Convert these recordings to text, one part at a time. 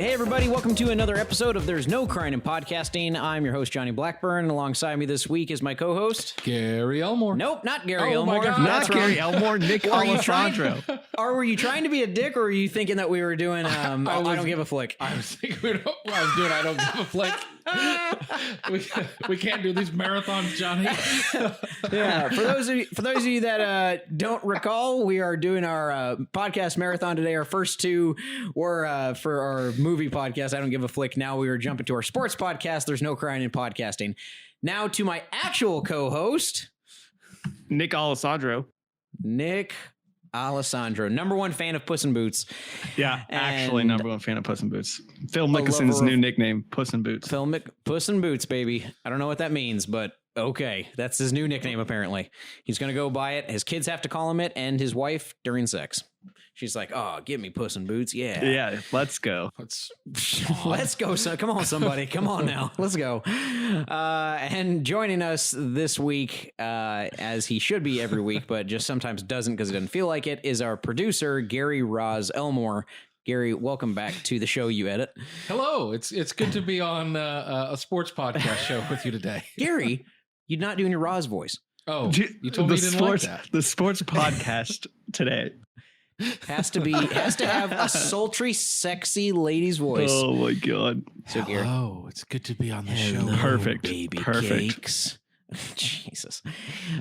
Hey everybody, welcome to another episode of There's No Crying in Podcasting. I'm your host, Jonny Blackburn, and alongside me this week is my co-host... Gary Elmore. Nope, not Gary Elmore. My God. That's not Gary Elmore, Nick Alessandro. Or were you trying to be a dick, or were you thinking that we were doing I don't give a flick? I was thinking I was doing I don't give a flick. we can't do these marathons, Johnny. Yeah, for those of you that don't recall, we are doing our podcast marathon today. Our first two were for our movie podcast, I Don't Give a Flick. Now we are jumping to our sports podcast, There's No Crying in Podcasting. Now to my actual co-host, Nick Alessandro. Nick Alessandro, number one fan of Puss in Boots. Yeah, actually number one fan of Puss in Boots. Phil Mickelson's new nickname, Puss in Boots. Puss in Boots, baby. I don't know what that means, but okay. That's his new nickname, apparently. He's going to go buy it. His kids have to call him it, and his wife during sex. She's like, oh, give me Puss in Boots. Yeah. Yeah, let's go. Let's go. So come on, somebody. Come on now. Let's go. And joining us this week, as he should be every week, but just sometimes doesn't because he doesn't feel like it, is our producer, Gary Roz Elmore. Gary, welcome back to the show you edit. Hello. It's good to be on a sports podcast show with you today. Gary, you're not doing your Roz voice. Oh, you told me you didn't like that. The sports podcast today. Has to have a sultry, sexy lady's voice. Oh my God. So Gary, oh, it's good to be on the show. Perfect. Baby Perfect. cakes. Jesus.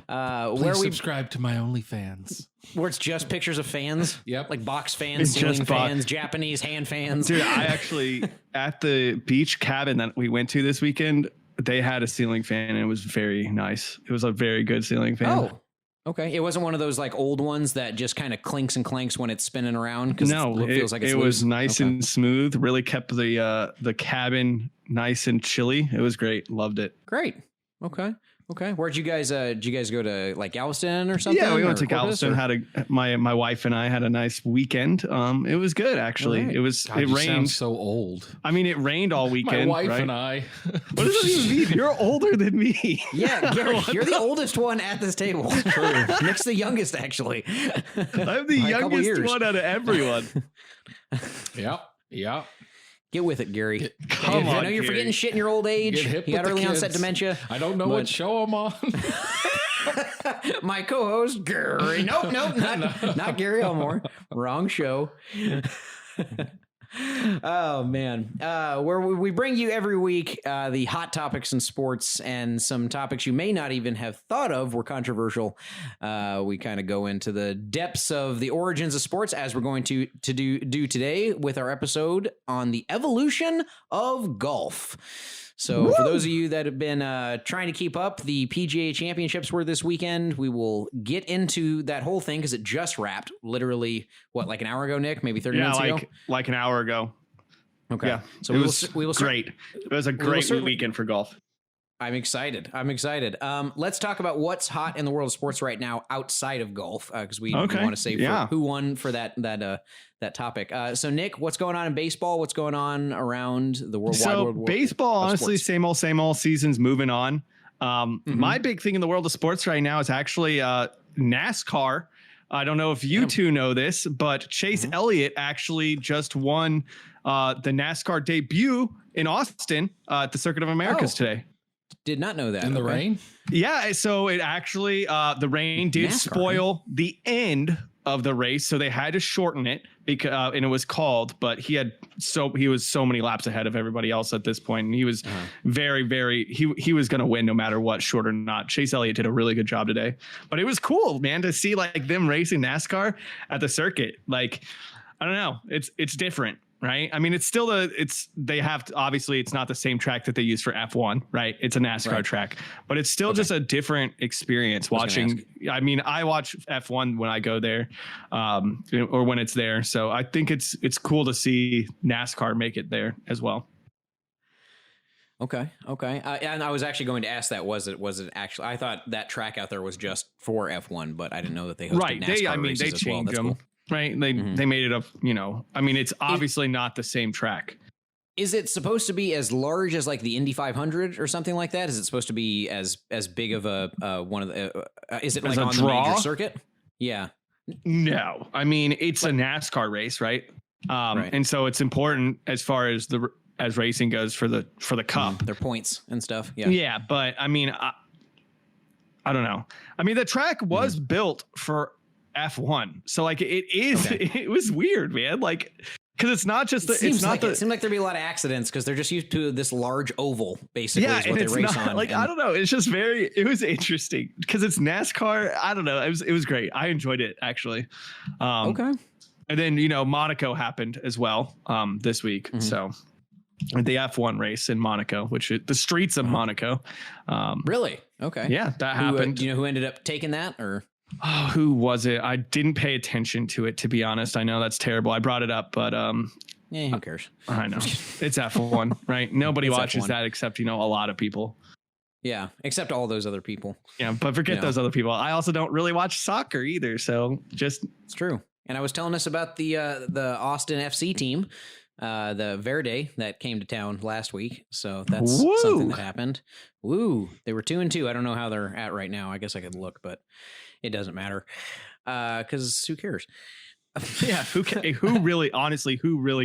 Please subscribe to my OnlyFans. Where it's just pictures of fans. Yep. Like box fans, It's ceiling just fans, Japanese hand fans. Dude, I actually, at the beach cabin that we went to this weekend, they had a ceiling fan and it was very nice. It was a very good ceiling fan. Oh. Okay, it wasn't one of those like old ones that just kind of clinks and clanks when it's spinning around. No, it feels like it's it loose. was nice Okay. and smooth. Really kept the cabin nice and chilly. It was great. Loved it. Great. Okay. Where'd you guys? Did you guys go to like Galveston or something? Yeah, we went to Corpus, Galveston. My wife and I had a nice weekend. It was good actually. Right. It was. God, it you rained. sound so old. I mean, it rained all weekend. My wife right? and I. What does that even mean? You're older than me. Yeah, Gary, you're the oldest one at this table. True. Nick's the youngest, actually. I'm the By a couple youngest years. one out of everyone. Yeah. Get with it, Gary. Come I on, know you're Gary. forgetting shit in your old age. Get hip You with got the early onset kids. dementia. I don't know but- what show I'm on. My co-host, Gary. Nope, not Gary Elmore. Wrong show. Oh man, where we bring you every week the hot topics in sports and some topics you may not even have thought of were controversial. We kind of go into the depths of the origins of sports, as we're going to do today with our episode on the evolution of golf. So for those of you that have been trying to keep up, the PGA Championships were this weekend. We will get into that whole thing because it just wrapped literally, like an hour ago, Nick? Maybe 30 minutes ago? like an hour ago. Okay. Yeah, So we will great. It was a great weekend for golf. I'm excited. Let's talk about what's hot in the world of sports right now outside of golf, because we want to save for who won for that topic. So Nick, what's going on in baseball? What's going on around the world? So baseball, honestly, sports? same old. Season's moving on. My big thing in the world of sports right now is actually NASCAR. I don't know if you two know this, but Chase Elliott actually just won the NASCAR debut in Austin at the Circuit of Americas today. Did not know that. In the rain? Yeah, so it actually the rain did spoil the end of the race, so they had to shorten it because and it was called, but he was so many laps ahead of everybody else at this point, and he was very he was going to win no matter what, short or not. Chase Elliott did a really good job today, but it was cool, man, to see like them racing NASCAR at the circuit. Like, I don't know, it's different. Right. I mean, it's still obviously it's not the same track that they use for F1. Right. It's a NASCAR track, but it's still just a different experience watching. I mean, I watch F1 when I go there or when it's there. So I think it's cool to see NASCAR make it there as well. Okay. And I was actually going to ask that, was it actually, I thought that track out there was just for F1, but I didn't know that they hosted NASCAR races they as well. changed That's them. cool. Right. They made it up, I mean, it's obviously not the same track. Is it supposed to be as large as like the Indy 500 or something like that? Is it supposed to be as big of a one of the? Is it like on the major circuit? Yeah. No, I mean it's a NASCAR race, right? And so it's important as far as as racing goes for the cup. Their points and stuff. Yeah. Yeah, but I mean, I don't know. I mean, the track was built for F1, so like it was weird, man. Like, because it's not just it seems like there'd be a lot of accidents because they're just used to this large oval, basically. Yeah, is what and they race on. Like, I don't know. It's just it was interesting because it's NASCAR. I don't know. It was great. I enjoyed it actually. Okay. And then Monaco happened as well this week. So the F1 race in Monaco, the streets of Monaco. Really? Okay. Yeah, that happened. Do you know who ended up taking that or? Oh, who was it? I didn't pay attention to it, to be honest. I know that's terrible. I brought it up, but yeah, who cares? I know it's F1, right? Nobody watches F1. That except a lot of people. Yeah, except all those other people. Yeah, but forget those other people. I also don't really watch soccer either, so just it's true. And I was telling us about the Austin FC team, the Verde that came to town last week. So that's something that happened. Woo! They were 2-2. I don't know how they're at right now. I guess I could look, but it doesn't matter because who cares? Yeah, who really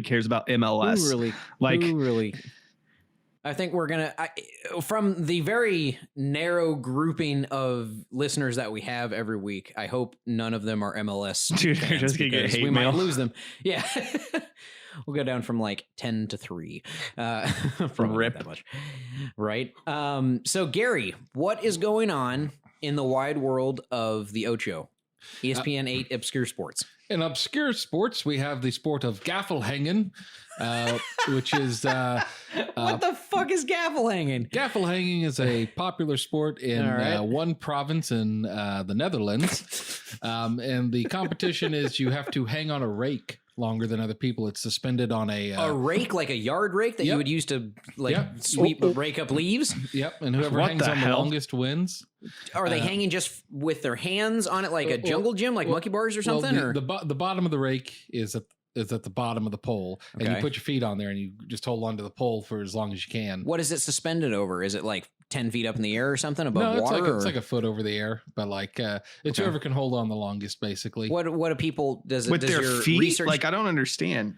cares about MLS? Who really? I think we're gonna from the very narrow grouping of listeners that we have every week. I hope none of them are MLS. Dude, they're just gonna get hate we mail. Might lose them. Yeah. We'll go down from like 10 to 3 from rip that much. Right. So Gary, what is going on in the wide world of the Ocho? ESPN 8 Obscure Sports. In Obscure Sports, we have the sport of gaffel hanging, which is... what the fuck is gaffel hanging? Gaffel hanging is a popular sport in one province in the Netherlands. And the competition is you have to hang on a rake longer than other people. It's suspended on a rake, like a yard rake that you would use to rake up leaves. Yep, and whoever hangs on the longest wins. Are they hanging just with their hands on it, like a jungle gym, like monkey bars or something? The bottom of the rake is at the bottom of the pole, and you put your feet on there, and you just hold onto the pole for as long as you can. What is it suspended over? Is it like 10 feet up in the air or something above water? It's like a foot over the air, but like it's whoever can hold on the longest, basically. What do people with their feet? Research... Like I don't understand.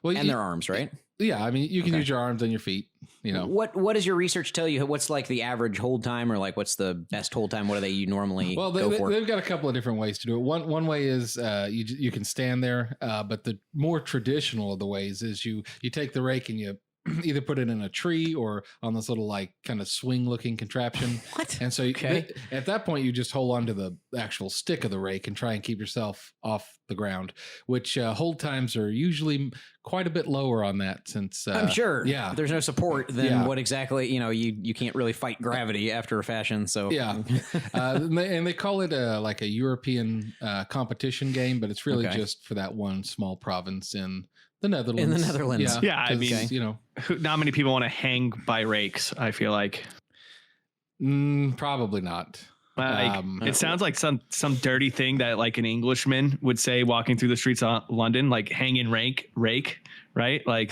Well, their arms, right? Yeah, I mean you can use your arms and your feet. What does your research tell you? What's like the average hold time, or like what's the best hold time? What do they normally go for? They've got a couple of different ways to do it. One way is you can stand there, but the more traditional of the ways is you take the rake and you either put it in a tree or on this little like kind of swing looking contraption. What? And so at that point you just hold on to the actual stick of the rake and try and keep yourself off the ground, which hold times are usually quite a bit lower on that since I'm sure there's no support then what exactly, you can't really fight gravity after a fashion. So and they call it like a European competition game, but it's really just for that one small province in the Netherlands. Yeah, I mean, not many people want to hang by rakes, I feel like. Probably not. It sounds like some dirty thing that like an Englishman would say walking through the streets of London, like hanging rake, right? Like,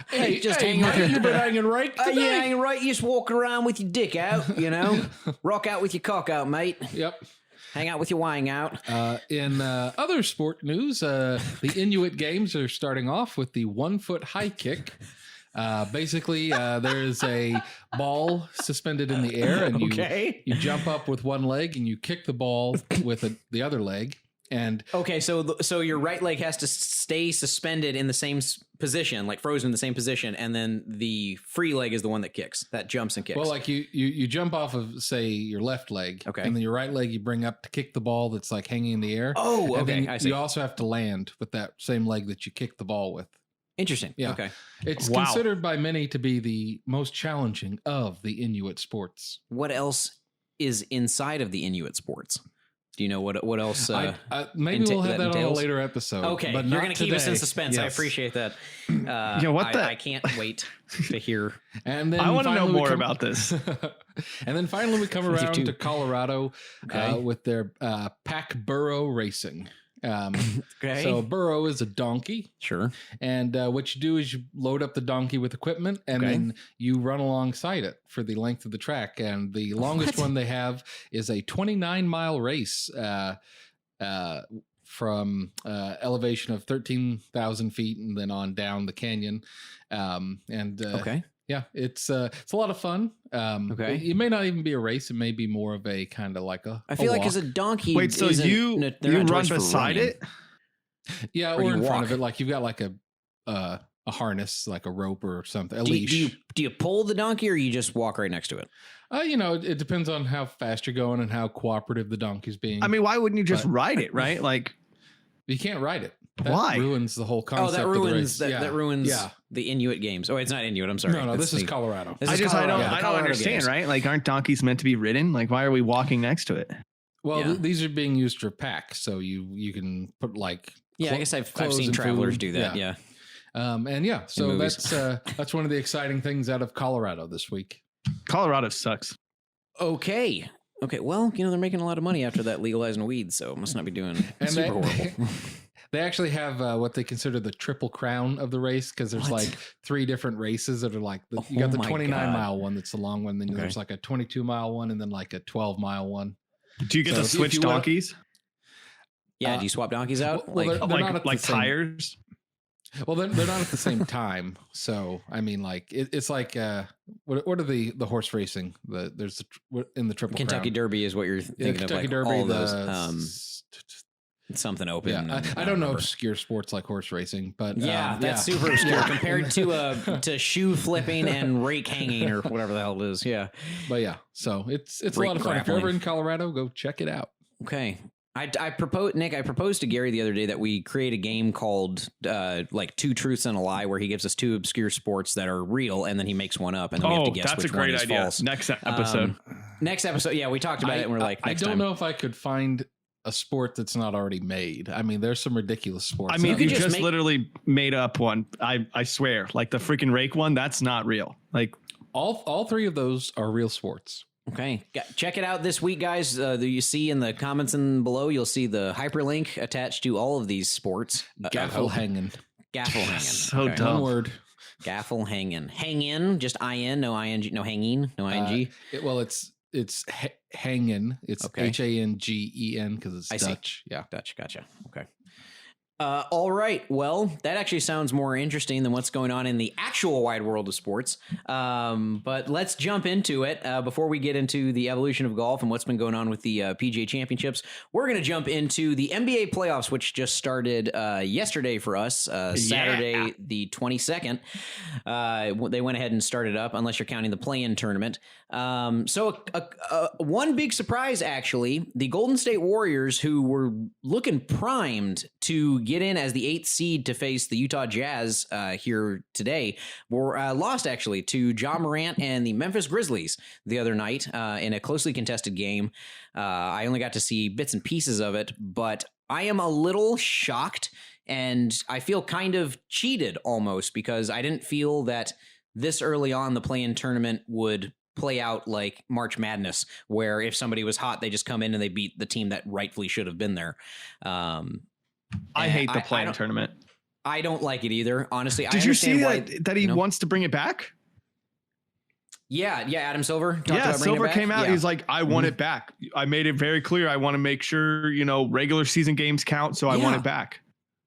hey, just hanging with you've been hanging rake today? Yeah, hanging rake. You just walking around with your dick out, rock out with your cock out, mate. Yep. Hang out with your wang out. In other sport news, the Inuit Games are starting off with the 1 foot high kick. Basically, there is a ball suspended in the air, and you jump up with one leg and you kick the ball with the other leg. And so your right leg has to stay suspended in the same position, like frozen in the same position, and then the free leg is the one that jumps and kicks. Well, like you jump off of, say, your left leg, and then your right leg you bring up to kick the ball that's like hanging in the air. Oh, okay. And then I see. You also have to land with that same leg that you kicked the ball with. Interesting. Yeah. Okay. It's considered by many to be the most challenging of the Inuit sports. What else is inside of the Inuit sports? Do you know what else? Maybe we'll have that on a later episode. Okay, but you're going to keep us in suspense. Yes. I appreciate that. I can't wait to hear. And then I want to know more about this. And then finally, we come around to Colorado with their pack burro racing. So a burro is a donkey. Sure. And what you do is you load up the donkey with equipment and then you run alongside it for the length of the track. And the longest one they have is a 29-mile race from elevation of 13,000 feet and then on down the canyon. Okay. Yeah, it's a lot of fun. Okay. It may not even be a race. It may be more of a kind of like a. I feel like walk. as a donkey. Wait, so you run beside it? Yeah, Or or you in front walk? of it, like you've got like a harness, like a rope or something, a Do leash. you pull the donkey or you just walk right next to it? It depends on how fast you're going and how cooperative the donkey's being. I mean, why wouldn't you just But- ride it, right? Like, you can't ride it. That Why? ruins the whole concept. Oh, that of the ruins race. that ruins Yeah. the Inuit games. Oh, it's not Inuit. I'm sorry. No, That's this is the- Colorado. This is I Colorado. don't, The I don't Colorado understand, games. right? Like, aren't donkeys meant to be ridden? Like, why are we walking next to it? Well, Yeah. these are being used for packs, so you can put like Yeah, I guess I've clothes seen and travelers food. do that. Yeah. So movies. that's one of the exciting things out of Colorado this week. Colorado sucks. Okay. Well, they're making a lot of money after that legalizing weed, so it must not be doing super horrible. They actually have what they consider the triple crown of the race because there's What? like 3 different races that are like you Oh got the my 29-mile one that's the long one, then Okay. there's like a 22-mile one, and then like a 12-mile one. Do you get So to if switch you wanna- donkeys? Yeah, do you swap donkeys out? well, they're not at the like same- tires? Well, they're not at the same time. So I mean, like it's like what are the horse racing? There's in the triple Kentucky crown. Derby is what you're thinking Kentucky of, like Derby, all those. the Something open. yeah, I don't know obscure sports like horse racing, but Yeah, that's super obscure compared to shoe flipping and rake hanging or whatever the hell it is. Yeah. But yeah, so it's a Rake lot of fun. If you're grappling. ever in Colorado, go check it out. Okay. I proposed to Gary the other day that we create a game called like Two Truths and a Lie, where he gives us 2 obscure sports that are real, and then he makes one up, and then we have to guess that's a which one great is idea. false. Next episode. Next episode, yeah, we talked about it, and we're like, I next don't time. know if I could find a sport that's not already made. I mean, there's some ridiculous sports. I mean, could you just just make- literally made up one. I swear, like the freaking rake one, that's not real. Like, all 3 of those are real sports. Okay, check it out this week, guys. You see in the comments and below, you'll see the hyperlink attached to all of these sports. Gaffle hanging. Gaffle hanging. So Okay. dumb. One word. Gaffle hanging. Hang in, just in, no ing, no hanging, no ing. It's hanging. It's Okay. HANGEN because it's I see. Dutch. Yeah. Dutch, gotcha. Okay. All right. Well, that actually sounds more interesting than what's going on in the actual wide world of sports. But let's jump into it. Before we get into the evolution of golf and what's been going on with the PGA Championships, we're going to jump into the NBA playoffs, which just started yesterday for us, Saturday the 22nd. They went ahead and started up, unless you're counting the play-in tournament. So one big surprise, actually, the Golden State Warriors, who were looking primed to get in as the 8th seed to face the Utah Jazz here today, were lost actually to Ja Morant and the Memphis Grizzlies the other night in a closely contested game. I only got to see bits and pieces of it, but I am a little shocked, and I feel kind of cheated almost, because I didn't feel that this early on the play-in tournament would play out like March Madness, where if somebody was hot, they just come in and they beat the team that rightfully should have been there. I hate the I play-in don't- tournament. I don't like it either, honestly. Did I you see understand that he wants to bring it back? Yeah, Adam Silver talked Yeah, about bringing Silver it back. came out. Yeah. He's like, I want it back. I made it very clear. I want to make sure, regular season games count. So I want Yeah. it back.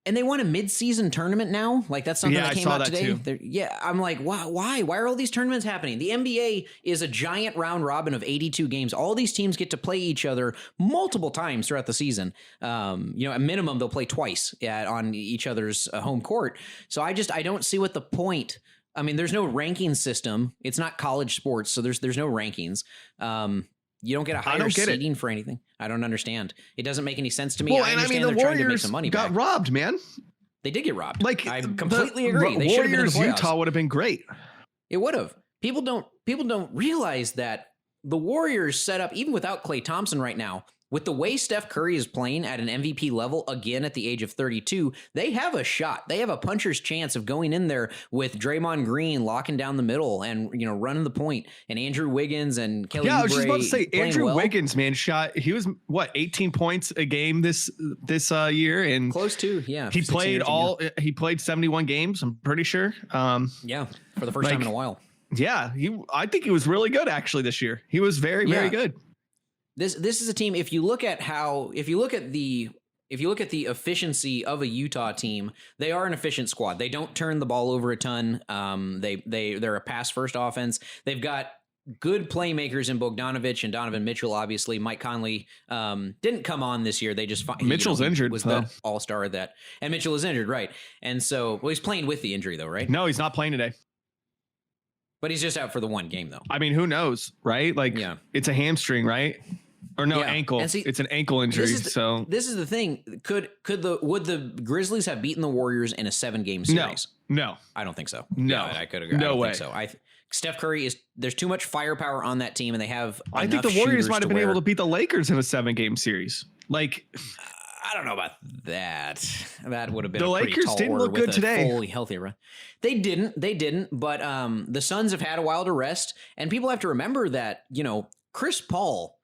And they want a mid-season tournament now. Like, that's something Yeah, that I came saw out that today. too. Yeah, I'm like, why are all these tournaments happening? The NBA is a giant round robin of 82 games. All these teams get to play each other multiple times throughout the season. At minimum, they'll play twice on each other's home court. So I don't see what the point. I mean, there's no ranking system. It's not college sports, so there's no rankings. You don't get a higher don't get it. seeding for anything. I don't understand. It doesn't make any sense to me. Well, I and I mean, understand the they're trying to make Warriors some money got back. robbed, man. They did get robbed. Like, I completely agree. They should have been in the Warriors playoffs. Utah would have been great. It would have. People don't realize that the Warriors set up, even without Klay Thompson right now, with the way Steph Curry is playing at an MVP level again at the age of 32, they have a shot. They have a puncher's chance of going in there with Draymond Green locking down the middle and running the point, and Andrew Wiggins and Kelly Yeah, I was just Oubre about to say, playing Andrew well. Wiggins, man, he was 18 points a game this year, and Close to, yeah. he 16 played years ago. he played 71 games. I'm pretty sure. Yeah, for the first time in a while. Yeah, I think he was really good actually this year. He was very, very good. This is a team. If you look at if you look at the efficiency of a Utah team, they are an efficient squad. They don't turn the ball over a ton. They're a pass first offense. They've got good playmakers in Bogdanovich and Donovan Mitchell. Obviously, Mike Conley didn't come on this year. They just Mitchell's injured. Was the all-star and Mitchell is injured, right? And so, he's playing with the injury though, right? No, he's not playing today. But he's just out for the one game though. I mean, who knows, right? Like, it's a hamstring, right? Or no, ankle. It's an ankle injury. So this is the thing. Would the Grizzlies have beaten the Warriors in a 7-game series? No, I don't think so. No, I could agree. No way. Think so Steph Curry there's too much firepower on that team, and they have. I think the Warriors might have been able to beat the Lakers in a 7-game series. Like, I don't know about that. That would have been the Lakers didn't look good today. Fully healthy run. They didn't. But the Suns have had a while to rest, and people have to remember that Chris Paul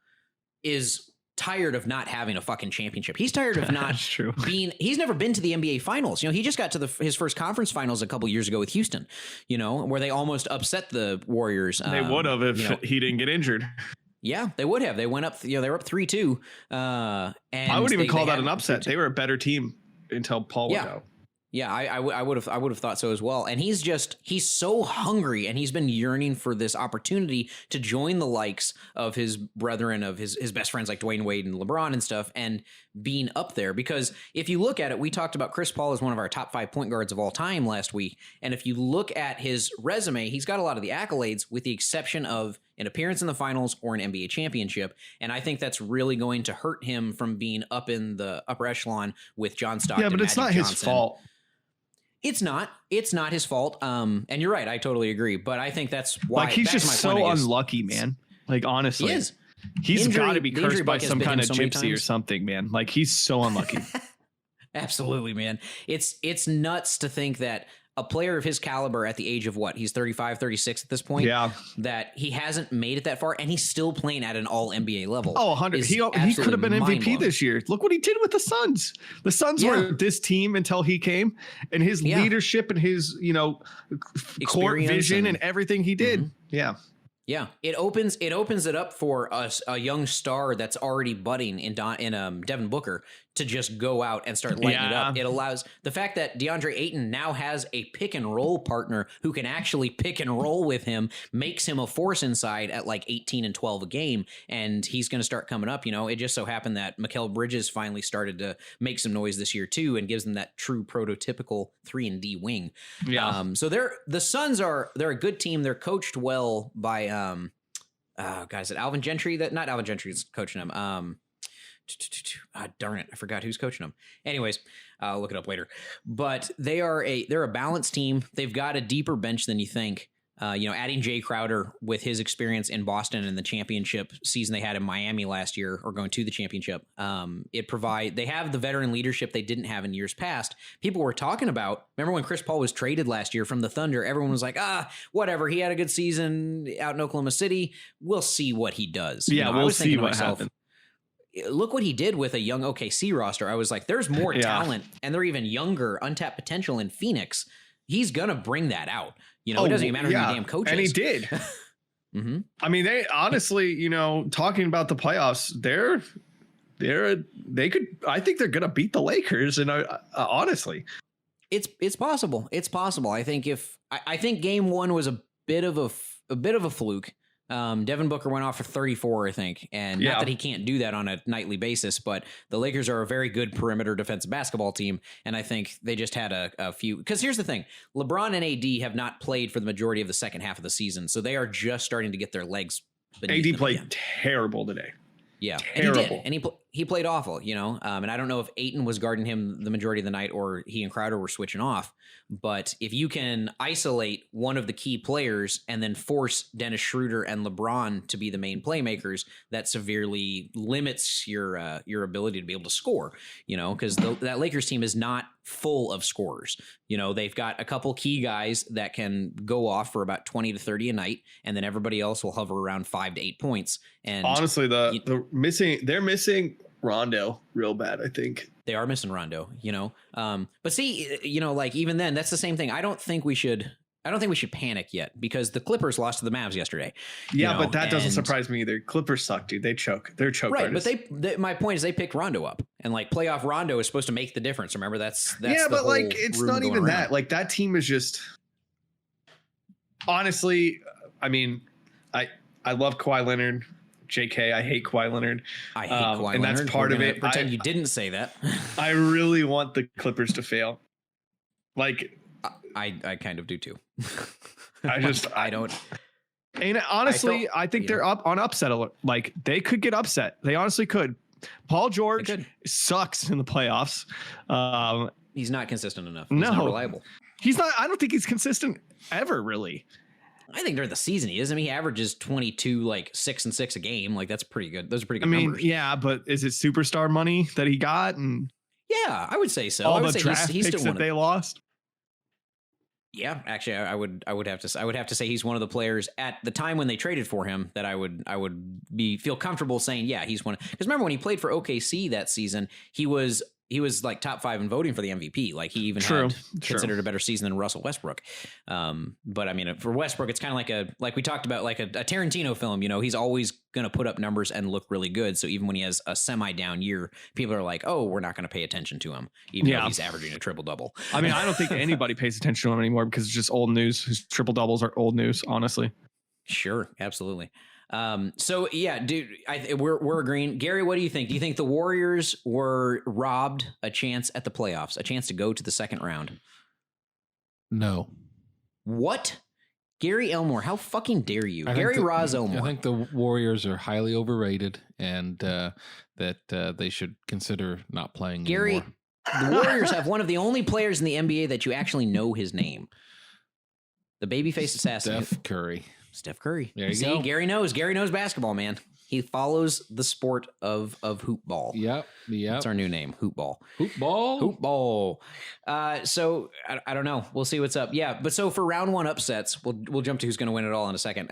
is tired of not having a fucking championship. He's tired of not he's never been to the NBA finals. He just got to his first conference finals a couple years ago with Houston, where they almost upset the Warriors. They would have if he didn't get injured. Yeah, they would have. They went up, they were up 3-2. And I wouldn't even call that an upset. They were a better team until Paul went out. Yeah, I would have thought so as well. And he's so hungry, and he's been yearning for this opportunity to join the likes of his brethren, of his best friends like Dwayne Wade and LeBron and stuff, and being up there. Because if you look at it, we talked about Chris Paul as one of our top 5 point guards of all time last week. And if you look at his resume, he's got a lot of the accolades with the exception of an appearance in the finals or an NBA championship. And I think that's really going to hurt him from being up in the upper echelon with John Stockton. Yeah, but it's not his fault. It's not his fault. And you're right. I totally agree. But I think that's why he's just so unlucky, man. Like, honestly, he is. He's got to be cursed by some kind of gypsy or something, man. Like, he's so unlucky. Absolutely, man. It's nuts to think that a player of his caliber at the age of he's 35, 36 at this point. Yeah. That he hasn't made it that far, and he's still playing at an all NBA level. Oh, 100. He could have been MVP this year. Look what he did with the Suns. The Suns were this team until he came, and his leadership and his, court vision and everything he did. Mm-hmm. Yeah. Yeah, it opens it up for a young star that's already budding in Devin Booker to just go out and start lighting it up. It allows the fact that DeAndre Ayton now has a pick and roll partner who can actually pick and roll with him, makes him a force inside at like 18 and 12 a game, and he's going to start coming up. It just so happened that Mikal Bridges finally started to make some noise this year too, and gives them that true prototypical 3-and-D wing. Yeah. So the Suns they're a good team. They're coached well by is it Alvin Gentry? Not Alvin Gentry's coaching them. Darn it, I forgot who's coaching them. Anyways, I'll look it up later. But they're a balanced team. They've got a deeper bench than you think. Adding Jay Crowder with his experience in Boston and the championship season they had in Miami last year, or going to the championship, they have the veteran leadership they didn't have in years past. People were talking about, remember when Chris Paul was traded last year from the Thunder, everyone was like, whatever, he had a good season out in Oklahoma City. We'll see what he does. Yeah, we'll see what happens. Look what he did with a young OKC roster. I was like, there's more talent, and they're even younger, untapped potential in Phoenix. He's going to bring that out. It doesn't even matter who the damn coach is. And he did. Mm-hmm. I mean, they honestly, talking about the playoffs, I think they're going to beat the Lakers. And honestly, it's possible. It's possible. I think I think game 1 was a bit of a fluke. Devin Booker went off for 34, I think. And not that he can't do that on a nightly basis, but the Lakers are a very good perimeter defensive basketball team. And I think they just had a few, because here's the thing, LeBron and AD have not played for the majority of the second half of the season. So they are just starting to get their legs beneath them played again. Terrible today. Yeah, terrible. And he did, and he played awful, and I don't know if Ayton was guarding him the majority of the night or he and Crowder were switching off. But if you can isolate one of the key players and then force Dennis Schroeder and LeBron to be the main playmakers, that severely limits your ability to be able to score. Because that Lakers team is not full of scorers. They've got a couple key guys that can go off for about 20 to 30 a night, and then everybody else will hover around 5 to 8 points. And honestly, they're missing Rondo real bad, I think. They are missing Rondo, but see, like even then, that's the same thing. I don't think we should I don't think we should panic yet because the Clippers lost to the Mavs yesterday. Yeah, but that doesn't surprise me either. Clippers suck, dude. They choke. They're choke right. artists. But my point is they picked Rondo up, and like playoff Rondo is supposed to make the difference. Remember, that's yeah, the but whole like it's not even that. around. Like that team is just honestly. I mean, I love Kawhi Leonard. JK, I hate Kawhi Leonard. I hate Kawhi Leonard. And that's part of it. Pretend you didn't say that. I really want the Clippers to fail. Like, I kind of do too. I don't. And honestly, I think they're up on upset alert. Like they could get upset. They honestly could. Paul George sucks in the playoffs. He's not consistent enough. He's not reliable. He's not. I don't think he's consistent ever, really. I think during the season he is. I mean, he averages 22, like 6 and 6 a game. Like that's pretty good. Those are pretty good numbers. Yeah, but is it superstar money that he got? And yeah, I would say so. All I would the say draft he's picks still that they lost. Yeah, actually, I would have to say he's one of the players at the time when they traded for him that I would feel comfortable saying, yeah, he's one. Because remember when he played for OKC that season, he was like top 5 in voting for the MVP. Like he even had considered a better season than Russell Westbrook. But I mean, for Westbrook, it's kind of like we talked about, like a Tarantino film. You know, he's always going to put up numbers and look really good. So even when he has a semi-down year, people are like, oh, we're not going to pay attention to him, even though he's averaging a triple-double. I mean, I don't think anybody pays attention to him anymore because it's just old news. His triple-doubles are old news, honestly. Sure, absolutely. So yeah, dude, we're agreeing. Gary, what do you think? Do you think the Warriors were robbed a chance at the playoffs, a chance to go to the second round? No. What? Gary Elmore, how fucking dare you? Gary Roz Elmore. I think the Warriors are highly overrated and that they should consider not playing Gary, anymore. The Warriors have one of the only players in the NBA that you actually know his name. The babyface assassin. Steph Curry. There you go. Gary knows basketball, man. He follows the sport of hoop ball. Yep. That's our new name, hoop ball. Hoop ball. So I don't know. We'll see what's up. Yeah, but so for round 1 upsets, we'll jump to who's going to win it all in a second.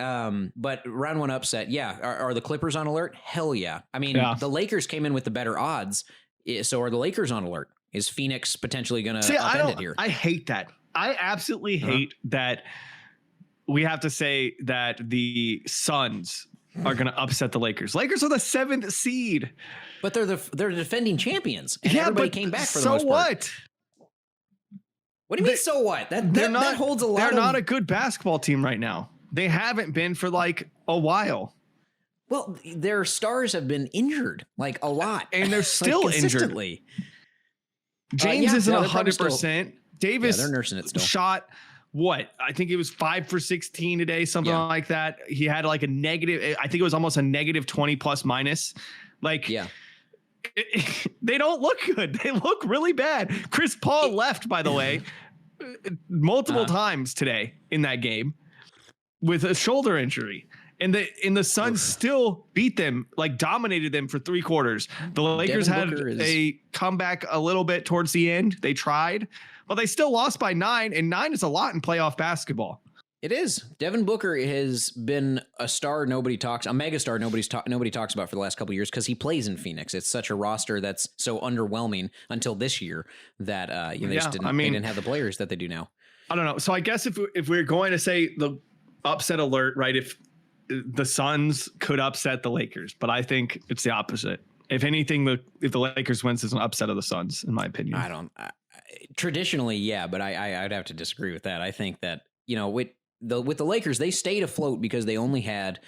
But round 1 upset, yeah. Are the Clippers on alert? Hell yeah. I mean, the Lakers came in with the better odds. So are the Lakers on alert? Is Phoenix potentially going to upend it here? I hate that. I absolutely hate that. We have to say that the Suns are going to upset the Lakers. Lakers are the 7th seed, but they're defending champions, and everybody came back for the most part. So what? What do you mean? So what? That holds a lot. They're not a good basketball team right now. They haven't been for like a while. Well, their stars have been injured like a lot, and they're still injured. James isn't 100%. Davis, they're nursing it still. Shot. What? I think it was 5 for 16 today, something like that. He had like a negative, I think it was almost a negative 20 plus minus. Like, they don't look good. They look really bad. Chris Paul left, by the way, multiple times today in that game with a shoulder injury. And the Suns still beat them, like dominated them for 3 quarters. The Lakers had a comeback a little bit towards the end. They tried. Well, they still lost by 9, and 9 is a lot in playoff basketball. It is. Devin Booker has been a megastar nobody talks about for the last couple of years because he plays in Phoenix. It's such a roster that's so underwhelming until this year that they didn't have the players that they do now. I don't know. So I guess if we're going to say the upset alert, right? If the Suns could upset the Lakers, but I think it's the opposite. If anything, if the Lakers wins, it's an upset of the Suns, in my opinion. Traditionally, yeah, but I'd have to disagree with that. I think that, with the Lakers, they stayed afloat because they had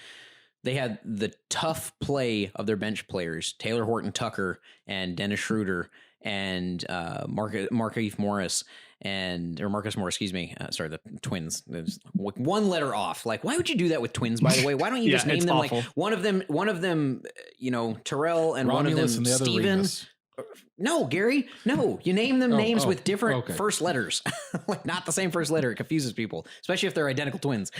the tough play of their bench players, Taylor Horton Tucker and Dennis Schroeder and Markieff Morris or Marcus Morris, excuse me. Sorry, the twins. There's one letter off. Like, why would you do that with twins, by the way? Why don't you just name them awful. Like one of them, Terrell and Romulus one of them, Steven. No, Gary. No, you name them names with different first letters, like not the same first letter. It confuses people, especially if they're identical twins.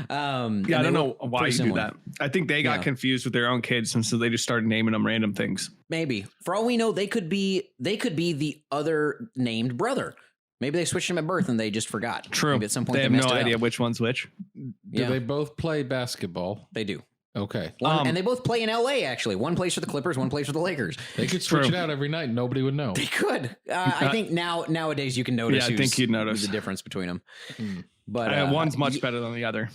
I don't know why you do that. I think they got confused with their own kids, and so they just started naming them random things. Maybe, for all we know, they could be the other named brother. Maybe they switched them at birth and they just forgot. True. Maybe at some point they have no idea which one's which. Do they both play basketball? They do. Okay. And they both play in LA, actually. One plays for the Clippers, one plays for the Lakers. They could switch it out every night. Nobody would know. They could. I think nowadays you can notice I think you'd notice the difference between them. But one's much better than the other.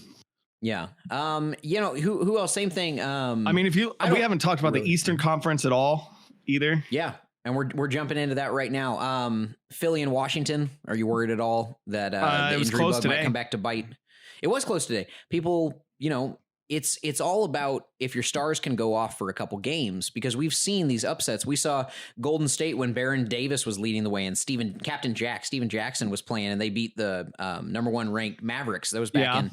Yeah. Who else? Same thing. I mean, we haven't talked about the Eastern Conference at all either. Yeah. And we're jumping into that right now. Philly and Washington. Are you worried at all that the injury bug might come back to bite? It was close today. People, it's all about if your stars can go off for a couple games, because we've seen these upsets. We saw Golden State when Baron Davis was leading the way and Steven Jackson was playing, and they beat the number 1 ranked Mavericks. That was back in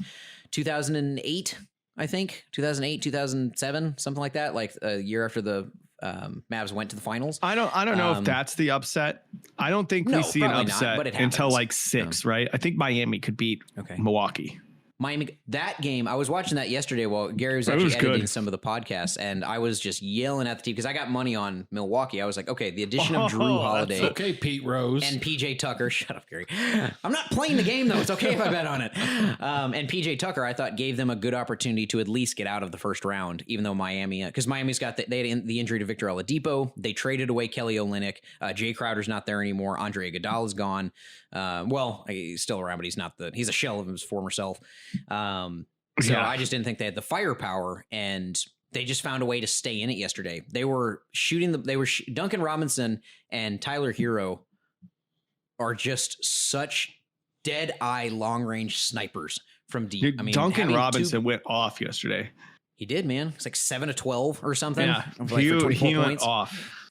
2008, I think 2007, something like that. Like a year after the Mavs went to the finals. I don't know if that's the upset. I don't think we see an upset until like 6, right? I think Miami could beat Milwaukee. Miami, that game, I was watching that yesterday while Gary was actually editing some of the podcasts, and I was just yelling at the team because I got money on Milwaukee. I was like, okay, the addition of Drew Holiday. Okay, Pete Rose. And PJ Tucker. Shut up, Gary. I'm not playing the game, though. It's okay if I bet on it. And PJ Tucker, I thought, gave them a good opportunity to at least get out of the first round, even though Miami, because Miami's got they had the injury to Victor Oladipo. They traded away Kelly Olynyk. Jay Crowder's not there anymore. Andre Iguodala is gone. He's still around, but he's a shell of his former self. I just didn't think they had the firepower, and they just found a way to stay in it yesterday. They were Duncan Robinson and Tyler Hero are just such dead eye long range snipers from deep. Dude, Duncan Robinson went off yesterday. He did, man. It's like 7 of 12 or something. Yeah, he went off.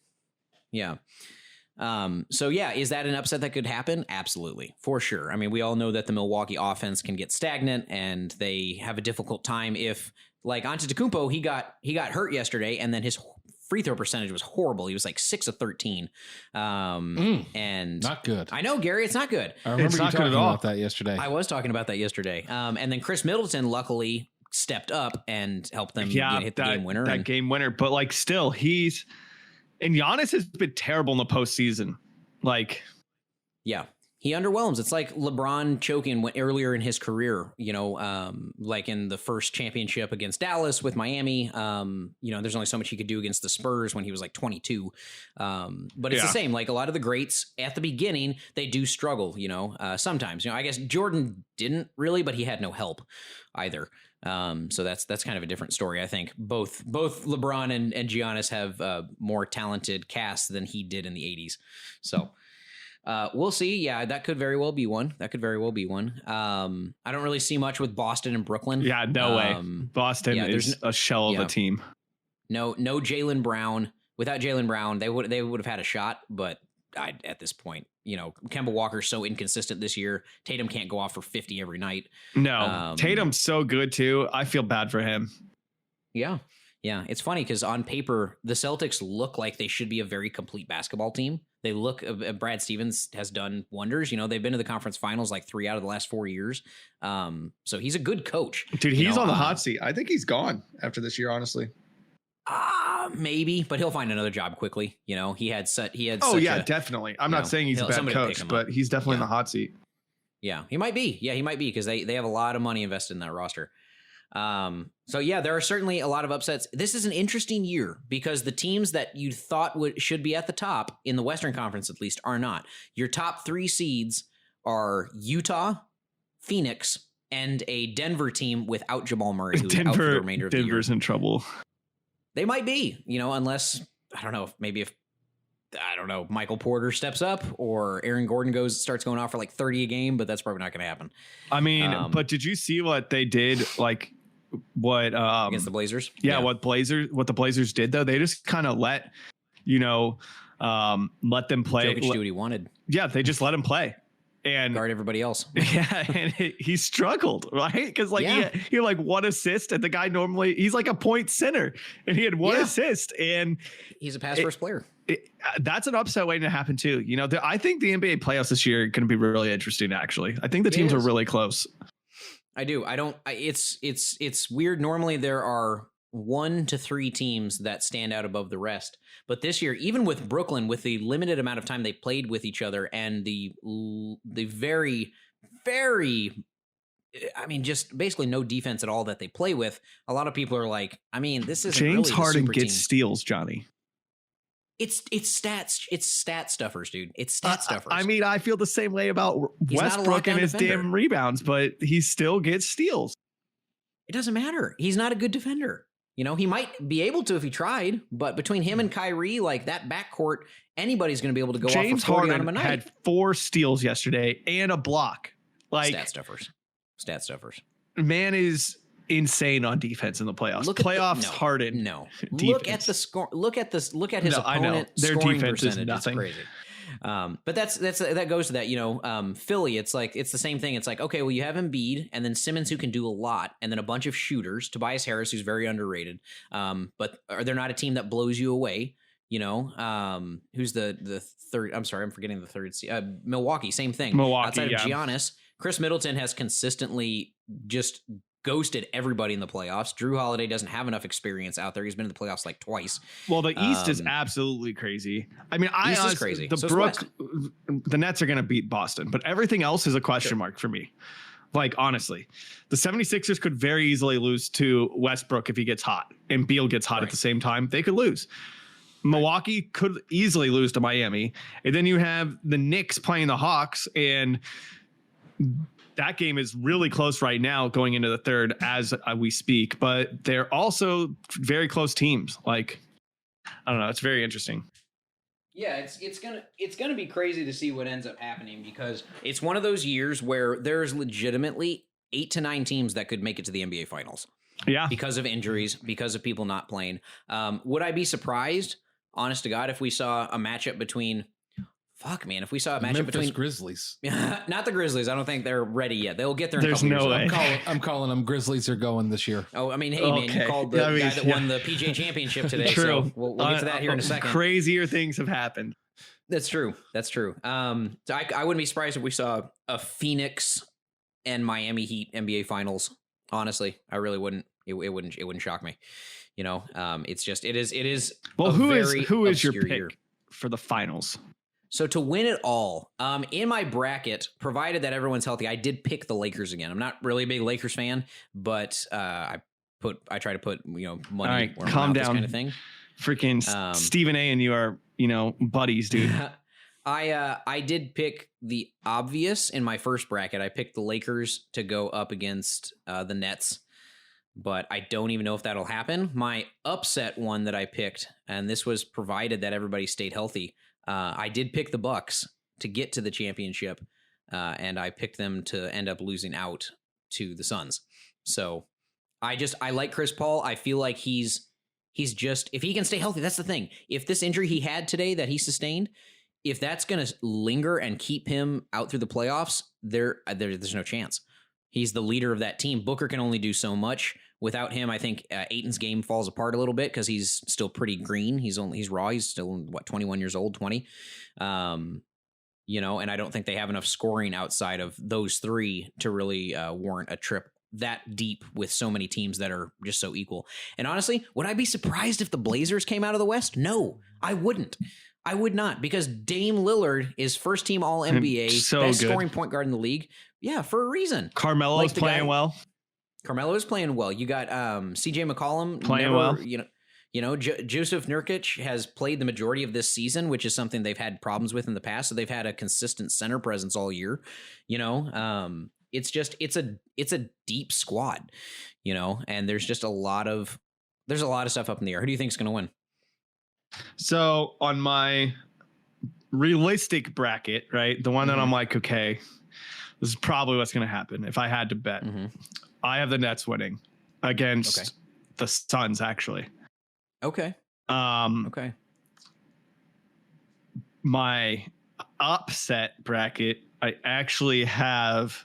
Yeah. Is that an upset that could happen? Absolutely, for sure. I mean, we all know that the Milwaukee offense can get stagnant, and they have a difficult time if, like, Antetokounmpo, he got hurt yesterday, and then his free throw percentage was horrible. He was like 6 of 13. And not good. I know, Gary, it's not good. I remember you talking about that yesterday. I was talking about that yesterday. And then Chris Middleton, luckily, stepped up and helped them hit the game winner. Game winner, but like still and Giannis has been terrible in the postseason. He underwhelms. It's like LeBron choking earlier in his career, like in the first championship against Dallas with Miami. There's only so much he could do against the Spurs when he was like 22. But it's the same. Like a lot of the greats at the beginning, they do struggle, sometimes. I guess Jordan didn't really, but he had no help either. So that's kind of a different story. I think both LeBron and Giannis have more talented casts than he did in the 80s. So we'll see. Yeah, that could very well be one. I don't really see much with Boston and Brooklyn. Yeah, no way. Boston is a shell of a team. No Jaylen Brown. Without Jaylen Brown, they would have had a shot, but at this point, Kemba Walker's so inconsistent this year. Tatum can't go off for 50 every night. No, Tatum's so good too. I feel bad for him. Yeah. Yeah. It's funny because on paper, the Celtics look like they should be a very complete basketball team. They look, Brad Stevens has done wonders. They've been to the conference finals like 3 out of the last 4 years. So he's a good coach. Dude, he's on the hot seat. I think he's gone after this year, honestly. Maybe, but he'll find another job quickly. He had. Definitely. I'm not saying he's a bad coach, but he's definitely in the hot seat. Yeah, he might be. Yeah, he might be because they have a lot of money invested in that roster. There are certainly a lot of upsets. This is an interesting year because the teams that you thought should be at the top in the Western Conference, at least, are not. Your top 3 seeds are Utah, Phoenix, and a Denver team without Jamal Murray, who's out for the remainder of the year. Denver's in trouble. They might be, unless, I don't know, if Michael Porter steps up or Aaron Gordon starts going off for like 30 a game, but that's probably not going to happen. I mean, but did you see what they did? Like what against the Blazers? Yeah, what the Blazers did though? They just kind of let them play. Jokic do what he wanted. Yeah, they just let him play. And guard everybody else. Yeah, and he struggled, right? Because he had 1 assist, and the guy normally he's like a point center, and he had 1 assist, and he's a pass first player. That's an upset waiting to happen too. I think the NBA playoffs this year are going to be really interesting. Actually, I think the teams are really close. I do. It's weird. Normally there are 1 to 3 teams that stand out above the rest. But this year, even with Brooklyn, with the limited amount of time they played with each other and the very, very, just basically no defense at all that they play with, a lot of people are like, this is James Harden gets steals, Johnny. It's stat stuffers, dude. It's stat stuffers. I mean, I feel the same way about He's not a Westbrook and his defender. damn rebounds, but he still gets steals. It doesn't matter. He's not a good defender. You know, he might be able to if he tried, but between him and Kyrie, like that backcourt, anybody's going to be able to go James off for 40 on him a Harden night. had 4 steals yesterday and a block. Like Stat stuffers. Man is insane on defense in the playoffs. Harden. No. Defense. Look at the score. Look at his opponent their scoring defense is percentage. nothing. It's crazy. But that goes to that, you know, Philly, it's the same thing. It's like, okay, well, you have Embiid and then Simmons, who can do a lot, and then a bunch of shooters, Tobias Harris, who's very underrated. But they're not a team that blows you away. You know, who's the third? I'm sorry, I'm forgetting the third. Milwaukee, same thing. Outside of Giannis, Chris Middleton has consistently just ghosted everybody in the playoffs. Drew Holiday doesn't have enough experience out there. He's been in the playoffs like twice. Well, the East is absolutely crazy. I mean, East is crazy. The Nets are going to beat Boston, but everything else is a question mark for me. Like, honestly, the 76ers could very easily lose to Westbrook if he gets hot and Beal gets hot at the same time. They could lose. Milwaukee could easily lose to Miami. And then you have the Knicks playing the Hawks, and that game is really close right now going into the third as we speak, but they're also very close teams. Like, I don't know. It's very interesting. Yeah, it's gonna be crazy to see what ends up happening, because it's one of those years where there's legitimately 8 to 9 teams that could make it to the NBA Finals. Yeah, because of injuries, because of people not playing. Would I be surprised, honest to God, if we saw a matchup between? Fuck, man! If we saw a matchup between Grizzlies, not the Grizzlies, I don't think they're ready yet. They'll get there. There's no way. I'm calling them. Grizzlies are going this year. Oh, I mean, hey, man, you called the guy that won the PGA Championship today. True. So we'll get to that here in a second. Crazier things have happened. That's true. So I wouldn't be surprised if we saw a Phoenix and Miami Heat NBA Finals. Honestly, I really wouldn't. It wouldn't shock me. You know, it is. Well, who is your pick year for the finals? So to win it all, in my bracket, provided that everyone's healthy, I did pick the Lakers again. I'm not really a big Lakers fan, but I try to put money. All right, calm down, kind of thing. Freaking Stephen A. and you are buddies, dude. I did pick the obvious in my first bracket. I picked the Lakers to go up against the Nets, but I don't even know if that'll happen. My upset one that I picked, and this was provided that everybody stayed healthy. I did pick the Bucks to get to the championship, and I picked them to end up losing out to the Suns. So I like Chris Paul. I feel like he's just, if he can stay healthy, that's the thing. If this injury he had today that he sustained, if that's going to linger and keep him out through the playoffs, there's no chance. He's the leader of that team. Booker can only do so much. Without him, I think Ayton's game falls apart a little bit because he's still pretty green. He's raw. He's still 21 years old, 20. And I don't think they have enough scoring outside of those three to really warrant a trip that deep with so many teams that are just so equal. And honestly, would I be surprised if the Blazers came out of the West? No, I wouldn't. I would not, because Dame Lillard is first team All NBA, so best good. scoring point guard in the league. Yeah, for a reason. Carmelo's playing well. Carmelo is playing well. You got CJ McCollum playing well. Joseph Nurkic has played the majority of this season, which is something they've had problems with in the past. So they've had a consistent center presence all year. It's a deep squad, and there's just a lot of stuff up in the air. Who do you think is going to win? So on my realistic bracket, right, the one that I'm like, okay, this is probably what's going to happen if I had to bet. Mm-hmm. I have the Nets winning against the Suns, actually. Okay. Okay. My upset bracket, I actually have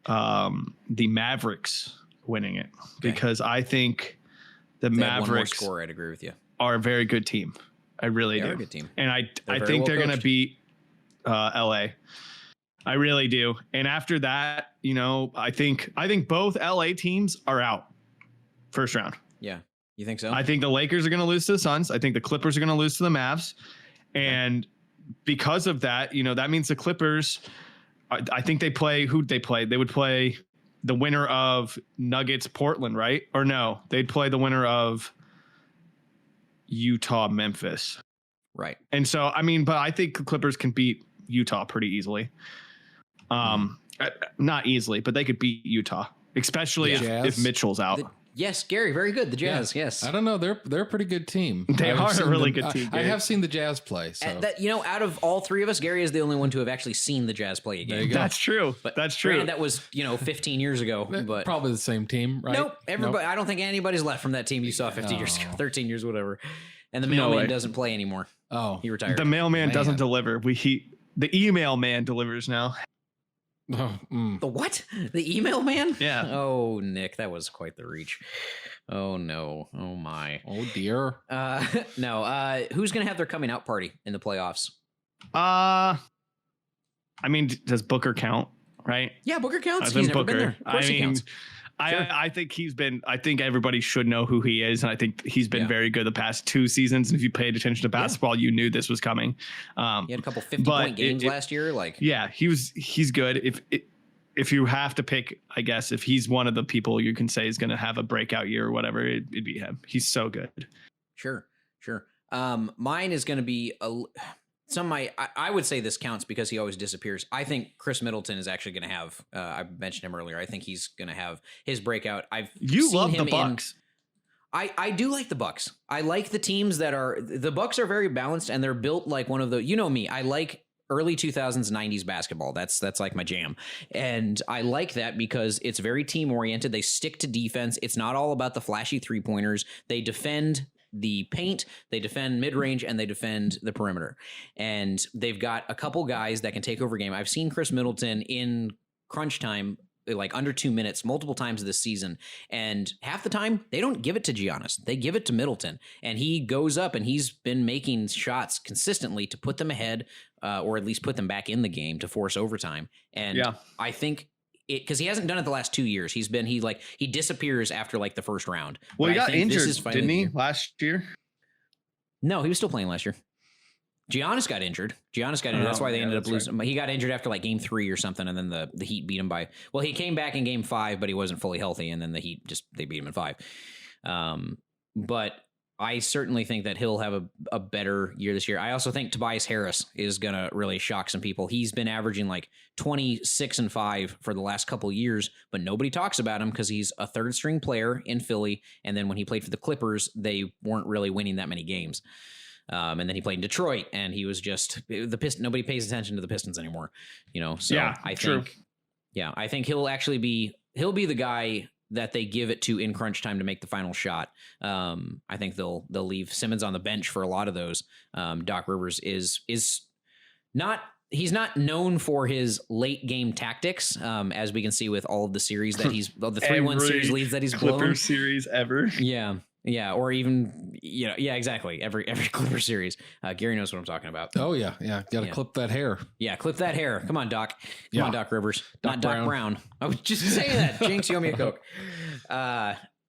the Mavericks winning it because I think the Mavericks one more score, I'd agree with you. Are a very good team. I really do. Are a good team. And I think they're going to beat LA. I really do. And after that, I think both LA teams are out first round. Yeah. You think so? I think the Lakers are going to lose to the Suns. I think the Clippers are going to lose to the Mavs. And because of that, that means the Clippers, I think they play, who'd they play? They would play the winner of Nuggets Portland, right? Or no, they'd play the winner of Utah Memphis. Right. And so, I mean, but I think the Clippers can beat Utah pretty easily. Not easily, but they could beat Utah, especially if Mitchell's out. Yes, Gary, very good. The Jazz, yes. I don't know. They're a pretty good team. They are a really good team. I have seen the Jazz play. So Out of all three of us, Gary is the only one to have actually seen the Jazz play a game. That's true. But that's true. Granted, that was 15 years ago. But probably the same team, right? Nope. Everybody. I don't think anybody's left from that team you saw 15 years ago, 13 years, whatever. And the mailman doesn't play anymore. Oh, he retired. The mailman doesn't deliver. The email man delivers now. Oh, The what? The email man? Yeah. Oh, Nick, that was quite the reach. Oh no. Oh my. Oh dear. No. Who's gonna have their coming out party in the playoffs? I mean, does Booker count? Right? Yeah, Booker counts. He's never been there. Of course he counts. Sure. I think I think everybody should know who he is. And I think he's been very good the past 2 seasons. And if you paid attention to basketball, you knew this was coming. He had a couple 50-point games last year. He's good. If you have to pick, I guess, if he's one of the people you can say is going to have a breakout year or whatever, it'd be him. He's so good. Sure. Mine is going to be I would say this counts because he always disappears. I think Chris Middleton is actually going to have. I mentioned him earlier. I think he's going to have his breakout. You love the Bucks. I do like the Bucks. I like the teams the Bucks are very balanced and they're built like one of the. You know me. I like early 2000s 90s basketball. That's like my jam. And I like that because it's very team oriented. They stick to defense. It's not all about the flashy 3-pointers. They defend the paint, they defend mid-range, and they defend the perimeter. And they've got a couple guys that can take over game. I've seen Chris Middleton in crunch time, like under 2 minutes, multiple times this season. And half the time, they don't give it to Giannis. They give it to Middleton. And he goes up and he's been making shots consistently to put them ahead, or at least put them back in the game to force overtime. And I think because he hasn't done it the last 2 years. He disappears after like the first round. Well, he got injured, didn't he, last year? No, he was still playing last year. Giannis got injured. That's why they ended up losing. Right. He got injured after like game 3 or something, and then the Heat beat him by. Well, he came back in game 5, but he wasn't fully healthy, and then the Heat they beat him in 5. But I certainly think that he'll have a better year this year. I also think Tobias Harris is going to really shock some people. He's been averaging like 26 and 5 for the last couple of years, but nobody talks about him because he's a third string player in Philly. And then when he played for the Clippers, they weren't really winning that many games. And then he played in Detroit and he was just the Pistons. Nobody pays attention to the Pistons anymore, So yeah, I think he'll be the guy that they give it to in crunch time to make the final shot. I think they'll leave Simmons on the bench for a lot of those. Doc Rivers is not. He's not known for his late game tactics, as we can see with all of the series that he's the 3-1 series leads that he's blown. Clipper series ever. Yeah, or even exactly every Clipper series. Gary knows what I'm talking about. Oh yeah. Got to clip that hair. Yeah, clip that hair. Come on, Doc. Come on, Doc Rivers. Not Doc Brown. I was just saying that. Jinx, you owe me a Coke.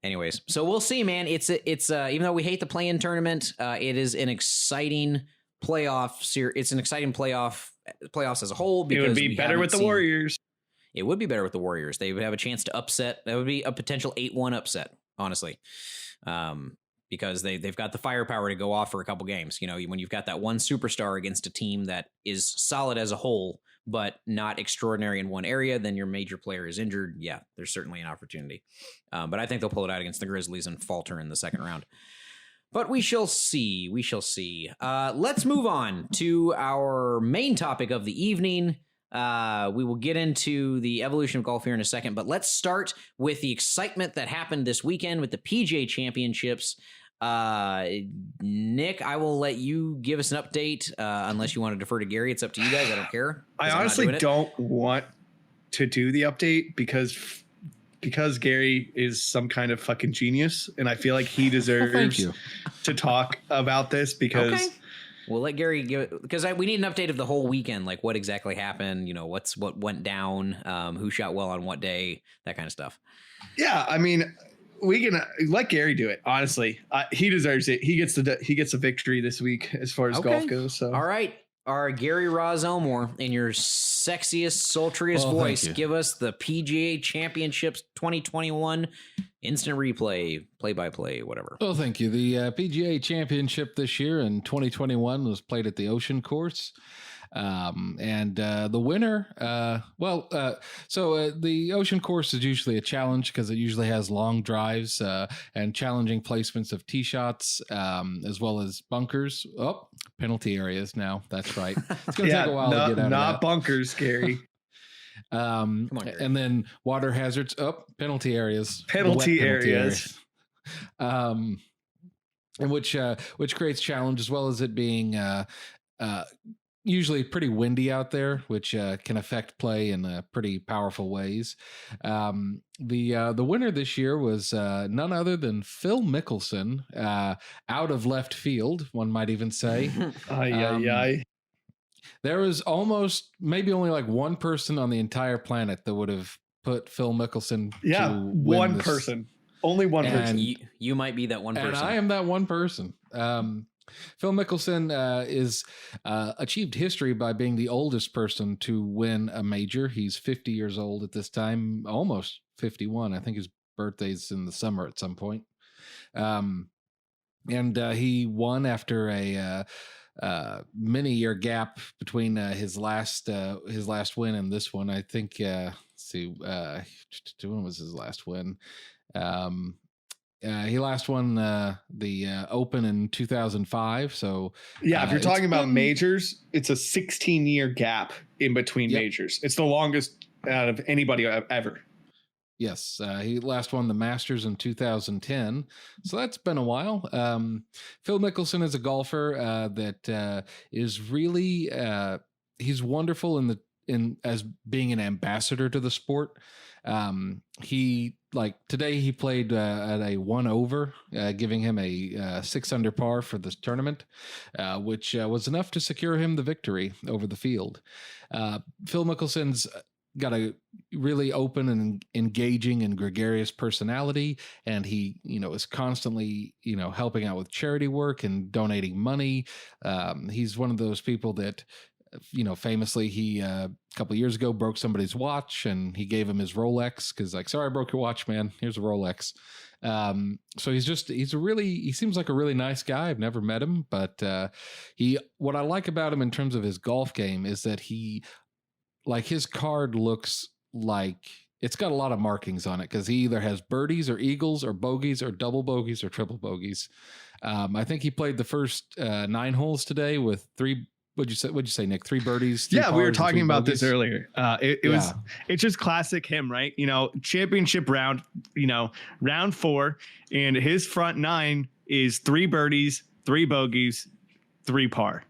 Anyways, so we'll see, man. It's even though we hate the play-in tournament, it is an exciting playoff series. It's an exciting playoffs as a whole. Because it would be better with the Warriors. It would be better with the Warriors. They would have a chance to upset. That would be a potential 8-1 upset, honestly. Because they've got the firepower to go off for a couple games. When you've got that one superstar against a team that is solid as a whole, but not extraordinary in one area, then your major player is injured. Yeah, there's certainly an opportunity. But I think they'll pull it out against the Grizzlies and falter in the second round. But we shall see. Let's move on to our main topic of the evening. We will get into the evolution of golf here in a second, but let's start with the excitement that happened this weekend with the PGA Championships. Nick, I will let you give us an update, unless you want to defer to Gary. It's up to you guys. I don't care. I honestly don't want to do the update because Gary is some kind of fucking genius, and I feel like he deserves to talk about this because. Okay. We'll let Gary give it because we need an update of the whole weekend, like what exactly happened, what went down, who shot well on what day, that kind of stuff. Yeah, I mean, we can let Gary do it. Honestly, he deserves it. He gets a victory this week as far as golf goes. So all right, our Gary Roz Elmore in your sexiest, sultriest voice, give us the PGA Championships 2021 instant replay, play-by-play, whatever. Well, thank you. The PGA Championship this year in 2021 was played at the Ocean Course. And the winner, the Ocean Course is usually a challenge because it usually has long drives and challenging placements of tee shots, as well as bunkers. Oh, penalty areas now. That's right. It's going to take a while to get out of that. Not bunkers, Gary. Come on, Gary. And then water hazards. Oh, penalty areas. Penalty areas. And which creates challenge, as well as it being usually pretty windy out there, which can affect play in pretty powerful ways. The winner this year was none other than Phil Mickelson, out of left field, one might even say. There was almost maybe only like one person on the entire planet that would have put Phil Mickelson. Yeah, to win one this. person. Only one person. You might be that one person. And I am that one person. Phil Mickelson is achieved history by being the oldest person to win a major. He's 50 years old at this time, almost 51. I think his birthday's in the summer at some point. And he won after a many-year gap between his last win and this one. I think. Let's see, when was his last win? He last won the Open in 2005. So yeah, if you're talking about majors, it's a 16-year gap in between majors. It's the longest out of anybody ever. Yes, he last won the Masters in 2010, so that's been a while. Phil Mickelson is a golfer that is really he's wonderful as being an ambassador to the sport. Today he played at a 1 over, giving him a 6 under par for this tournament, which was enough to secure him the victory over the field. Phil Mickelson's got a really open and engaging and gregarious personality, and he, is constantly, helping out with charity work and donating money. He's one of those people that, famously, he a couple of years ago broke somebody's watch, and he gave him his Rolex because, sorry, I broke your watch, man. Here's a Rolex. So he seems like a really nice guy. I've never met him, but what I like about him in terms of his golf game is that his card looks like it's got a lot of markings on it because he either has birdies or eagles or bogeys or double bogeys or triple bogeys. I think he played the first 9 holes today with 3. What'd you say, Nick? 3 birdies. 3 we were talking about bogeys. this earlier. It's just classic him, right? Championship round, round 4, and his front 9 is 3 birdies, 3 bogeys, 3 par.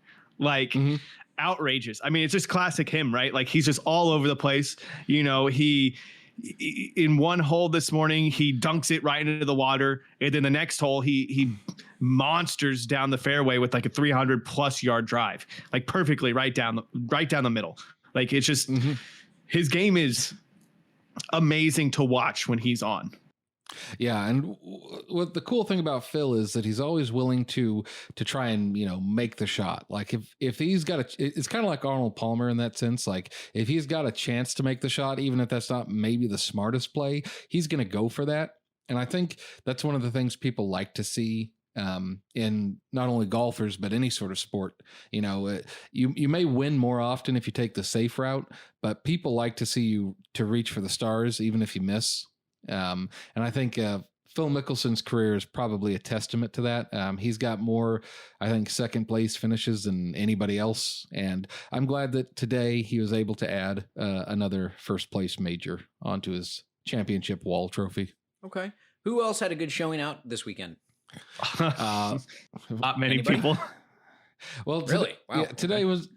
Outrageous. I mean, it's just classic him, right? He's just all over the place. He in one hole this morning, he dunks it right into the water, and then the next hole he monsters down the fairway with a 300+ yard drive, perfectly right down the middle. It's just his game is amazing to watch when he's on. Yeah, and what the cool thing about Phil is that he's always willing to try and make the shot. If he's got it's kind of like Arnold Palmer in that sense. If he's got a chance to make the shot, even if that's not maybe the smartest play, he's going to go for that. And I think that's one of the things people like to see in not only golfers but any sort of sport. You may win more often if you take the safe route, but people like to see you to reach for the stars even if you miss. And I think Phil Mickelson's career is probably a testament to that. He's got more, I think, second place finishes than anybody else. And I'm glad that today he was able to add another first place major onto his championship wall trophy. Okay. Who else had a good showing out this weekend? Not many people. Well, really? Wow. Yeah, today was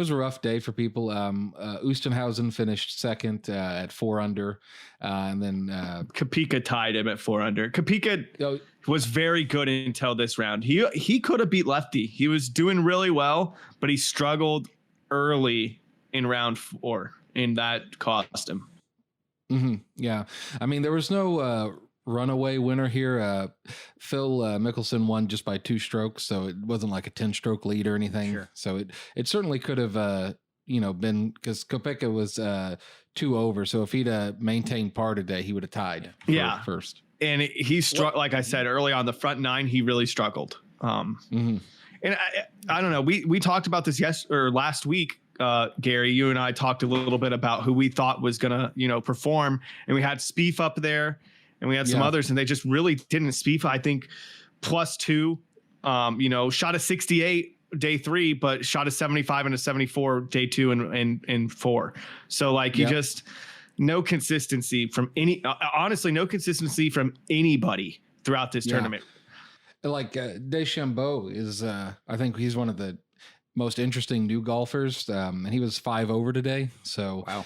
a rough day for people. Oostenhausen finished second at 4 under, and then Kopika tied him at 4 under. Kopika was very good until this round. He could have beat Lefty. He was doing really well, but he struggled early in round 4, and that cost him. Mm-hmm. Yeah, I mean there was no runaway winner here. Phil Mickelson won just by 2 strokes, so it wasn't like a 10-stroke lead or anything. Sure. So it certainly could have been, because Kopeka was 2 over. So if he'd maintained par today, he would have tied first. and he struck. Like I said early on, the front nine, he really struggled. And I don't know. We talked about this last week. Gary, you and I talked a little bit about who we thought was gonna, perform, and we had Spieth up there, and we had some others, and they just really didn't. Spieth, I think, +2. Shot a 68 day 3, but shot a 75 and a 74 day 2 and 4. So like you just no consistency from honestly, no consistency from anybody throughout this tournament. Like DeChambeau is, I think he's one of the most interesting new golfers. And he was 5 over today. So wow.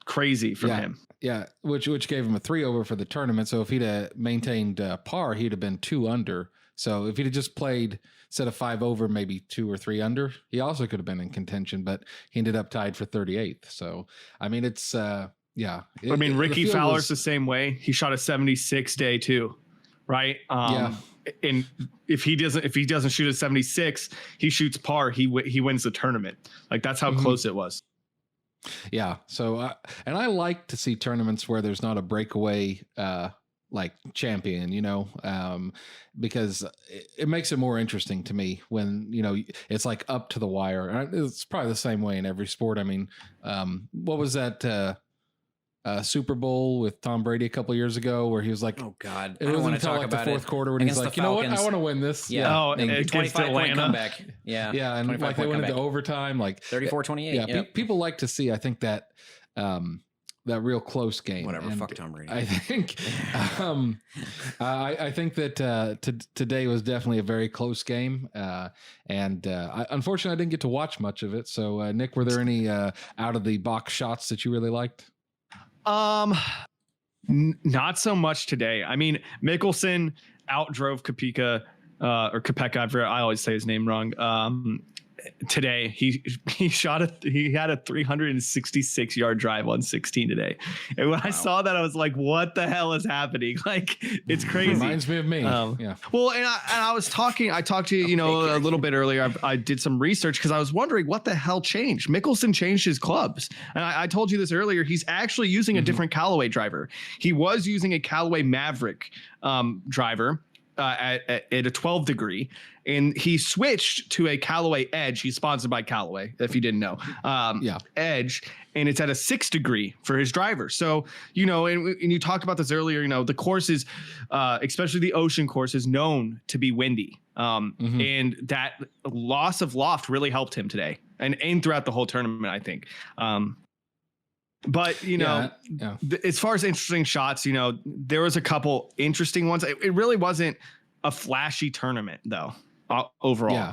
Crazy from him. Yeah, which gave him a 3 over for the tournament. So if he'd maintained par, he'd have been 2 under. So if he'd have just played instead of 5 over, maybe 2 or 3 under, he also could have been in contention. But he ended up tied for 38th. So I mean, it's Ricky Fowler's the same way. He shot a 76 day 2, right? And if he doesn't shoot a 76, he shoots par. He wins the tournament. Like that's how close it was. Yeah. So, and I like to see tournaments where there's not a breakaway, like champion, because it makes it more interesting to me when, it's like up to the wire. It's probably the same way in every sport. I mean, what was that, Super Bowl with Tom Brady a couple years ago where he was like, oh God, it wasn't until like the fourth quarter when he's like, you know what, I want to win this. Yeah. Oh, 25-point comeback. Yeah. Yeah. And like they went into overtime, like 34-28. Yeah. People like to see, I think that, that real close game. Whatever. And fuck Tom Brady. I think, I think that today was definitely a very close game. Unfortunately, I didn't get to watch much of it. So, Nick, were there any out of the box shots that you really liked? Not so much today. I mean, Mickelson outdrove Koepka, I always say his name wrong. Today he had a 366 yard drive on 16 today. And when I saw that, I was like, what the hell is happening? Like, it's crazy. Reminds me of me. Yeah. Well, and I talked to you, a little bit earlier. I did some research because I was wondering what the hell changed. Mickelson changed his clubs. And I told you this earlier. He's actually using a different Callaway driver. He was using a Callaway Maverick driver. At a 12 degree, and he switched to a Callaway Edge. He's sponsored by Callaway, if you didn't know. Edge, and it's at a 6 degree for his driver. So, and you talked about this earlier, the courses, especially the ocean course, is known to be windy. And that loss of loft really helped him today and throughout the whole tournament, I think. But, as far as interesting shots, there was a couple interesting ones. It really wasn't a flashy tournament, though, overall. Yeah.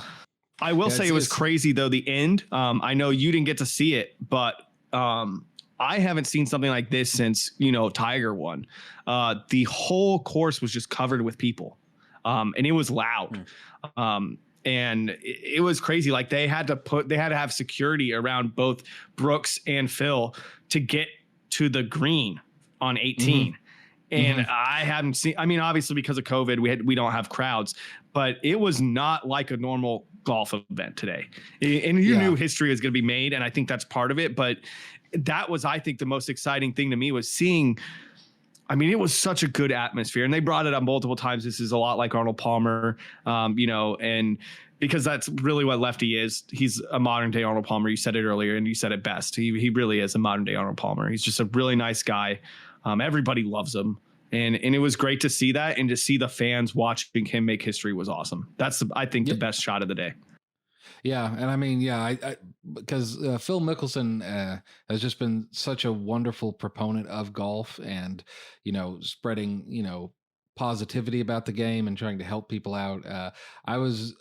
I will say it was crazy, though, the end. I know you didn't get to see it, but I haven't seen something like this since, Tiger won. The whole course was just covered with people, and it was loud. And it was crazy. Like they had to have security around both Brooks and Phil to get to the green on 18. And I hadn't seen, obviously because of COVID, we don't have crowds, but it was not like a normal golf event today. And you knew history was going to be made. And I think that's part of it. But that was, I think, the most exciting thing to me was seeing, it was such a good atmosphere, and they brought it up multiple times. This is a lot like Arnold Palmer, and because that's really what Lefty is. He's a modern day Arnold Palmer. You said it earlier, and you said it best. He really is a modern day Arnold Palmer. He's just a really nice guy. Everybody loves him, and it was great to see that, and to see the fans watching him make history was awesome. That's I think the best shot of the day. Yeah, and I because Phil Mickelson has just been such a wonderful proponent of golf, and spreading positivity about the game and trying to help people out. I was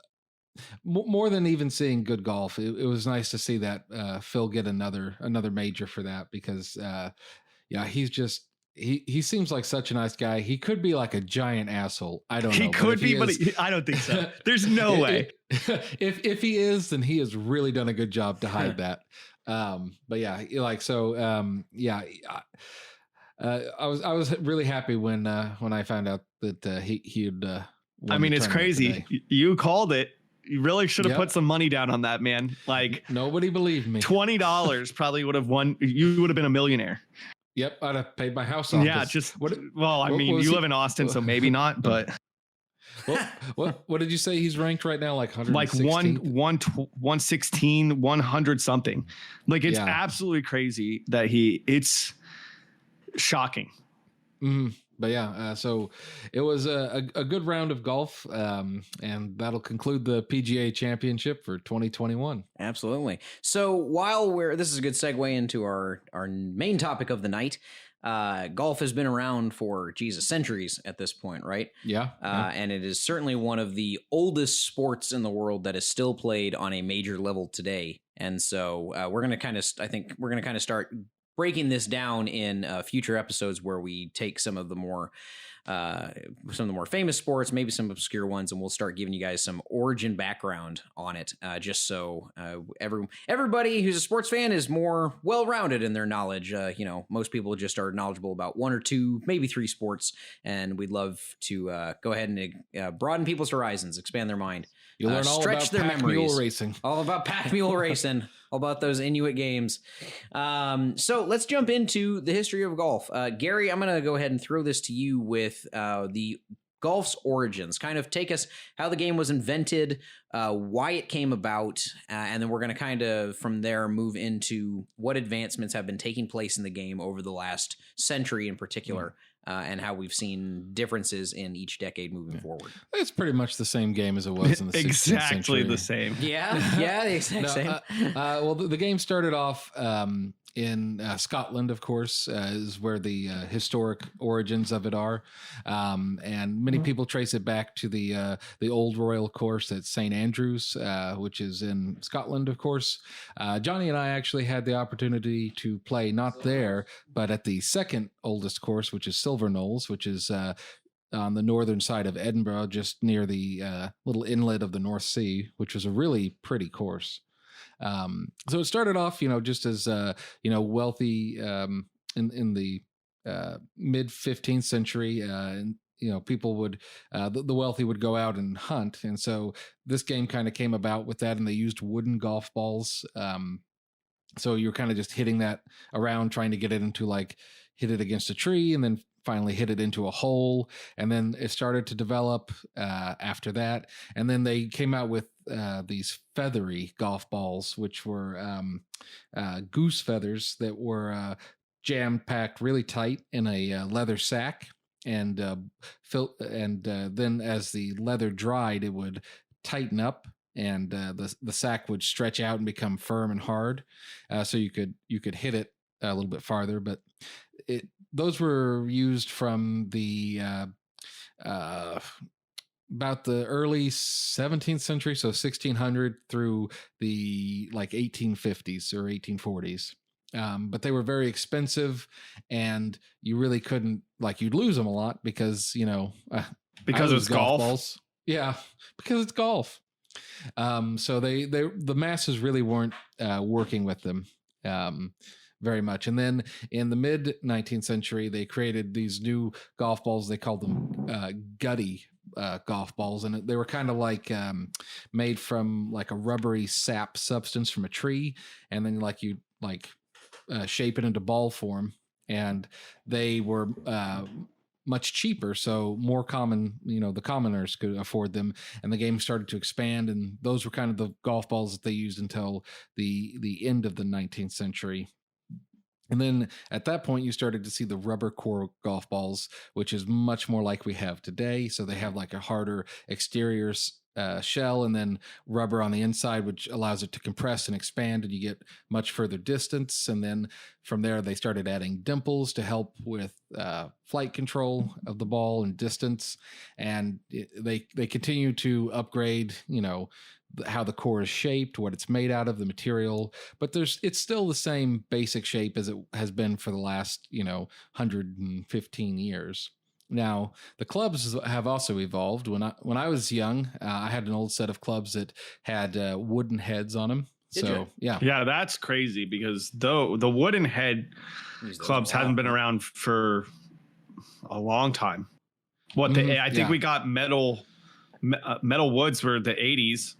more than even seeing good golf. It was nice to see that Phil get another major for that, because he's just. He seems like such a nice guy. He could be like a giant asshole. I don't know. He could be, but I don't think so. There's no way. If he is, then he has really done a good job to hide that. But yeah, I was really happy when I found out that he'd. It's crazy. Today. You called it. You really should have put some money down on that, man. Like nobody believed me. $20 probably would have won. You would have been a millionaire. Yep, I'd have paid my house off. Yeah, I mean, you live in Austin, so maybe not, but what did you say he's ranked right now? Like 116? 100 something. Like it's absolutely crazy that it's shocking. Mm-hmm. But yeah, so it was a good round of golf, and that'll conclude the PGA Championship for 2021. Absolutely. So while this is a good segue into our main topic of the night. Golf has been around for centuries at this point, right? Yeah. And it is certainly one of the oldest sports in the world that is still played on a major level today. And so we're going to kind of start breaking this down in future episodes where we take some of the more famous sports, maybe some obscure ones, and we'll start giving you guys some origin background on it, just so everybody who's a sports fan is more well-rounded in their knowledge. Most people just are knowledgeable about one or two, maybe three sports, and we'd love to go ahead and broaden people's horizons, expand their mind. You'll learn all about pack mule racing. All about pack mule racing. All about those Inuit games. So let's jump into the history of golf. Gary, I'm going to go ahead and throw this to you with the golf's origins. Kind of take us how the game was invented, why it came about, and then we're going to kind of from there move into what advancements have been taking place in the game over the last century in particular. And how we've seen differences in each decade moving forward. It's pretty much the same game as it was in the 16th exactly century. The same. Yeah, the exact same. Well, the game started off in Scotland, of course, is where the historic origins of it are, and many people trace it back to the old royal course at St Andrews, which is in Scotland, of course. Jonny and I actually had the opportunity to play not there, but at the second oldest course, which is Silver Knolls, which is on the northern side of Edinburgh, just near the little inlet of the North Sea, which was a really pretty course. So it started off, just as, wealthy, in the, mid 15th century, and, people would, the wealthy would go out and hunt. And so this game kind of came about with that, and they used wooden golf balls. So you're kind of just hitting that around, trying to get it into hit it against a tree and then finally hit it into a hole. And then it started to develop, after that. And then they came out with, these feathery golf balls, which were goose feathers that were jam-packed really tight in a leather sack, and then as the leather dried, it would tighten up, and the sack would stretch out and become firm and hard, so you could hit it a little bit farther. But those were used from the about the early 17th century, so 1600 through the 1850s or 1840s. But they were very expensive, and you really couldn't, you'd lose them a lot because, because it's golf balls. Yeah, because it's golf. So the masses really weren't working with them very much. And then in the mid 19th century, they created these new golf balls. They called them gutty golf balls, and they were kind of made from a rubbery sap substance from a tree, and then you shape it into ball form, and they were much cheaper, so more common, the commoners could afford them, and the game started to expand, and those were kind of the golf balls that they used until the end of the 19th century. And then at that point, you started to see the rubber core golf balls, which is much more like we have today. So they have a harder exterior shell, and then rubber on the inside, which allows it to compress and expand, and you get much further distance. And then from there, they started adding dimples to help with flight control of the ball and distance. And they continue to upgrade, how the core is shaped, what it's made out of, the material, but it's still the same basic shape as it has been for the last 115 years. Now, the clubs have also evolved. When I was young, I had an old set of clubs that had wooden heads on them. Yeah, that's crazy, because the wooden head clubs hasn't been around for a long time. I think we got metal woods were the 80s.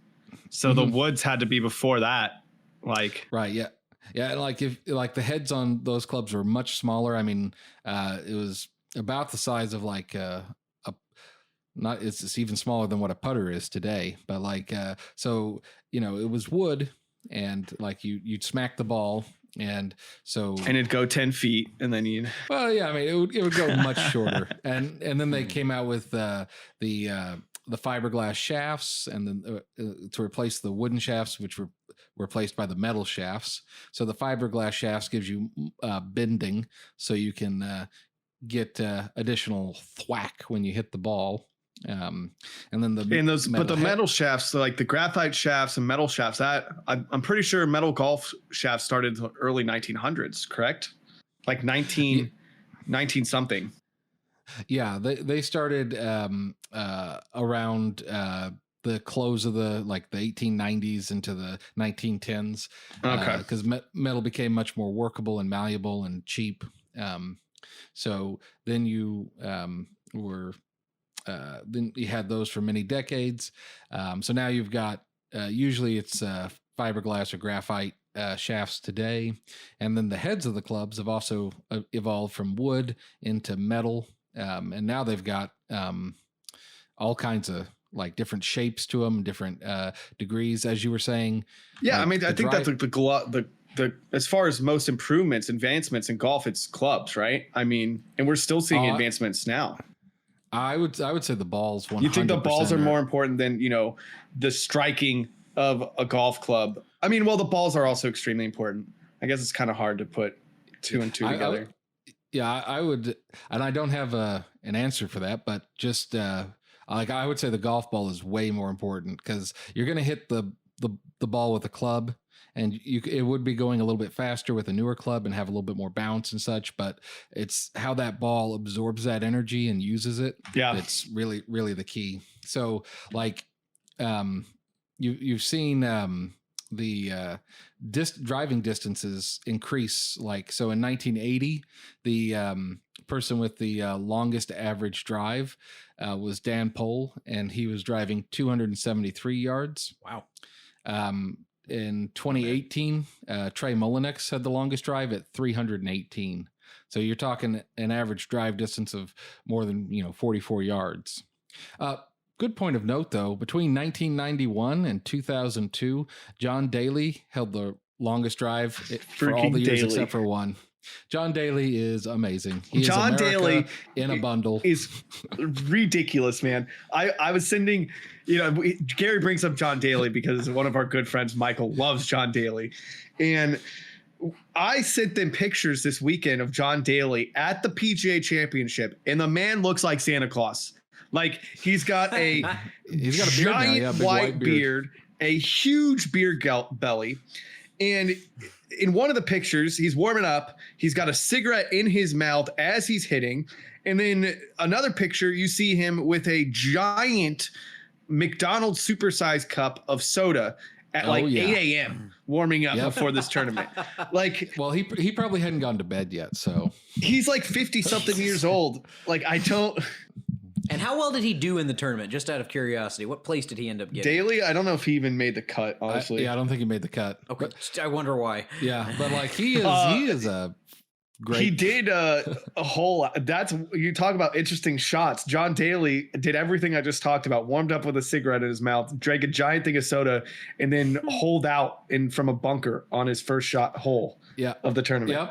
So the woods had to be before that. Right. Yeah. Yeah, like if like the heads on those clubs were much smaller. I mean, it was about the size of like a not it's even smaller than what a putter is today. But like so it was wood, and like you'd smack the ball, and it'd go 10 feet, and then well, yeah, I mean it would go much shorter, and then they came out with the fiberglass shafts, and then to replace the wooden shafts, which were replaced by the metal shafts. So the fiberglass shafts gives you bending, so you can get additional thwack when you hit the ball. And then the metal shafts, so like the graphite shafts and metal shafts, that I'm pretty sure metal golf shafts started in the early 1900s, correct? Like 19 something. Yeah, they started around the close of the 1890s into the 1910s. Okay. Because metal became much more workable and malleable and cheap. So then you then you had those for many decades. So now you've got usually it's fiberglass or graphite shafts today, and then the heads of the clubs have also evolved from wood into metal. And now they've got all kinds of like different shapes to them, different degrees, as you were saying. Yeah, like I mean, I think that's the as far as most advancements in golf, it's clubs, right? I mean, and we're still seeing advancements now. I would say the balls. 100% You think the balls are more important than the striking of a golf club? I mean, well, the balls are also extremely important. I guess it's kind of hard to put two and two together. I would, and I don't have an answer for that, but just I would say the golf ball is way more important, because you're going to hit the ball with a club, and it would be going a little bit faster with a newer club and have a little bit more bounce and such, but it's how that ball absorbs that energy and uses it. Yeah, it's really, really the key. So like, you've seen the driving distances increase. Like, so in 1980, the person with the longest average drive was Dan Pohl, and he was driving 273 yards. Wow. In 2018, Trey Mullinex had the longest drive at 318. So you're talking an average drive distance of more than 44 yards. Good point of note, though. Between 1991 and 2002, John Daly held the longest drive for all the years except for one. John Daly is amazing. John Daly in a bundle is ridiculous, man. I was sending, Gary brings up John Daly because one of our good friends, Michael, loves John Daly. And I sent them pictures this weekend of John Daly at the PGA Championship, and the man looks like Santa Claus. Like, he's got a giant white beard, a huge beer belly. And in one of the pictures, he's warming up. He's got a cigarette in his mouth as he's hitting. And then another picture, you see him with a giant McDonald's supersized cup of soda at 8 a.m. warming up before this tournament. Like, well, he probably hadn't gone to bed yet, so he's like 50 something years old. Like, I don't. And how well did he do in the tournament? Just out of curiosity, what place did he end up getting? Daly, I don't know if he even made the cut, honestly. I don't think he made the cut. Okay, I wonder why. Yeah, but like he is a great. He did a whole. That's, you talk about interesting shots. John Daly did everything I just talked about. Warmed up with a cigarette in his mouth, drank a giant thing of soda, and then holed out from a bunker on his first shot hole of the tournament.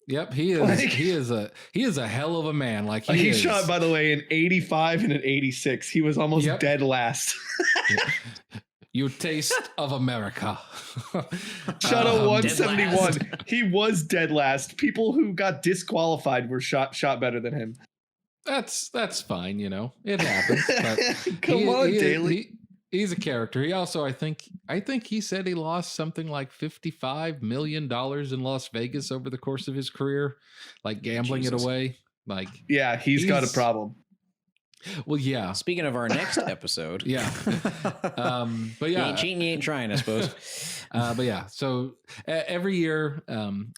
Yep, he is a hell of a man. Like he shot, by the way, in 85 and an 86. He was almost dead last. You taste of America. Shot a 171. He was dead last. People who got disqualified were shot better than him. That's fine, it happens. But Come on, Daly. He's a character. He also, I think he said he lost something like $55 million in Las Vegas over the course of his career, like gambling it away. Like, yeah, he's got a problem. Well, yeah. Speaking of our next episode, but yeah, you ain't cheating, you ain't trying, I suppose. But yeah, so every year,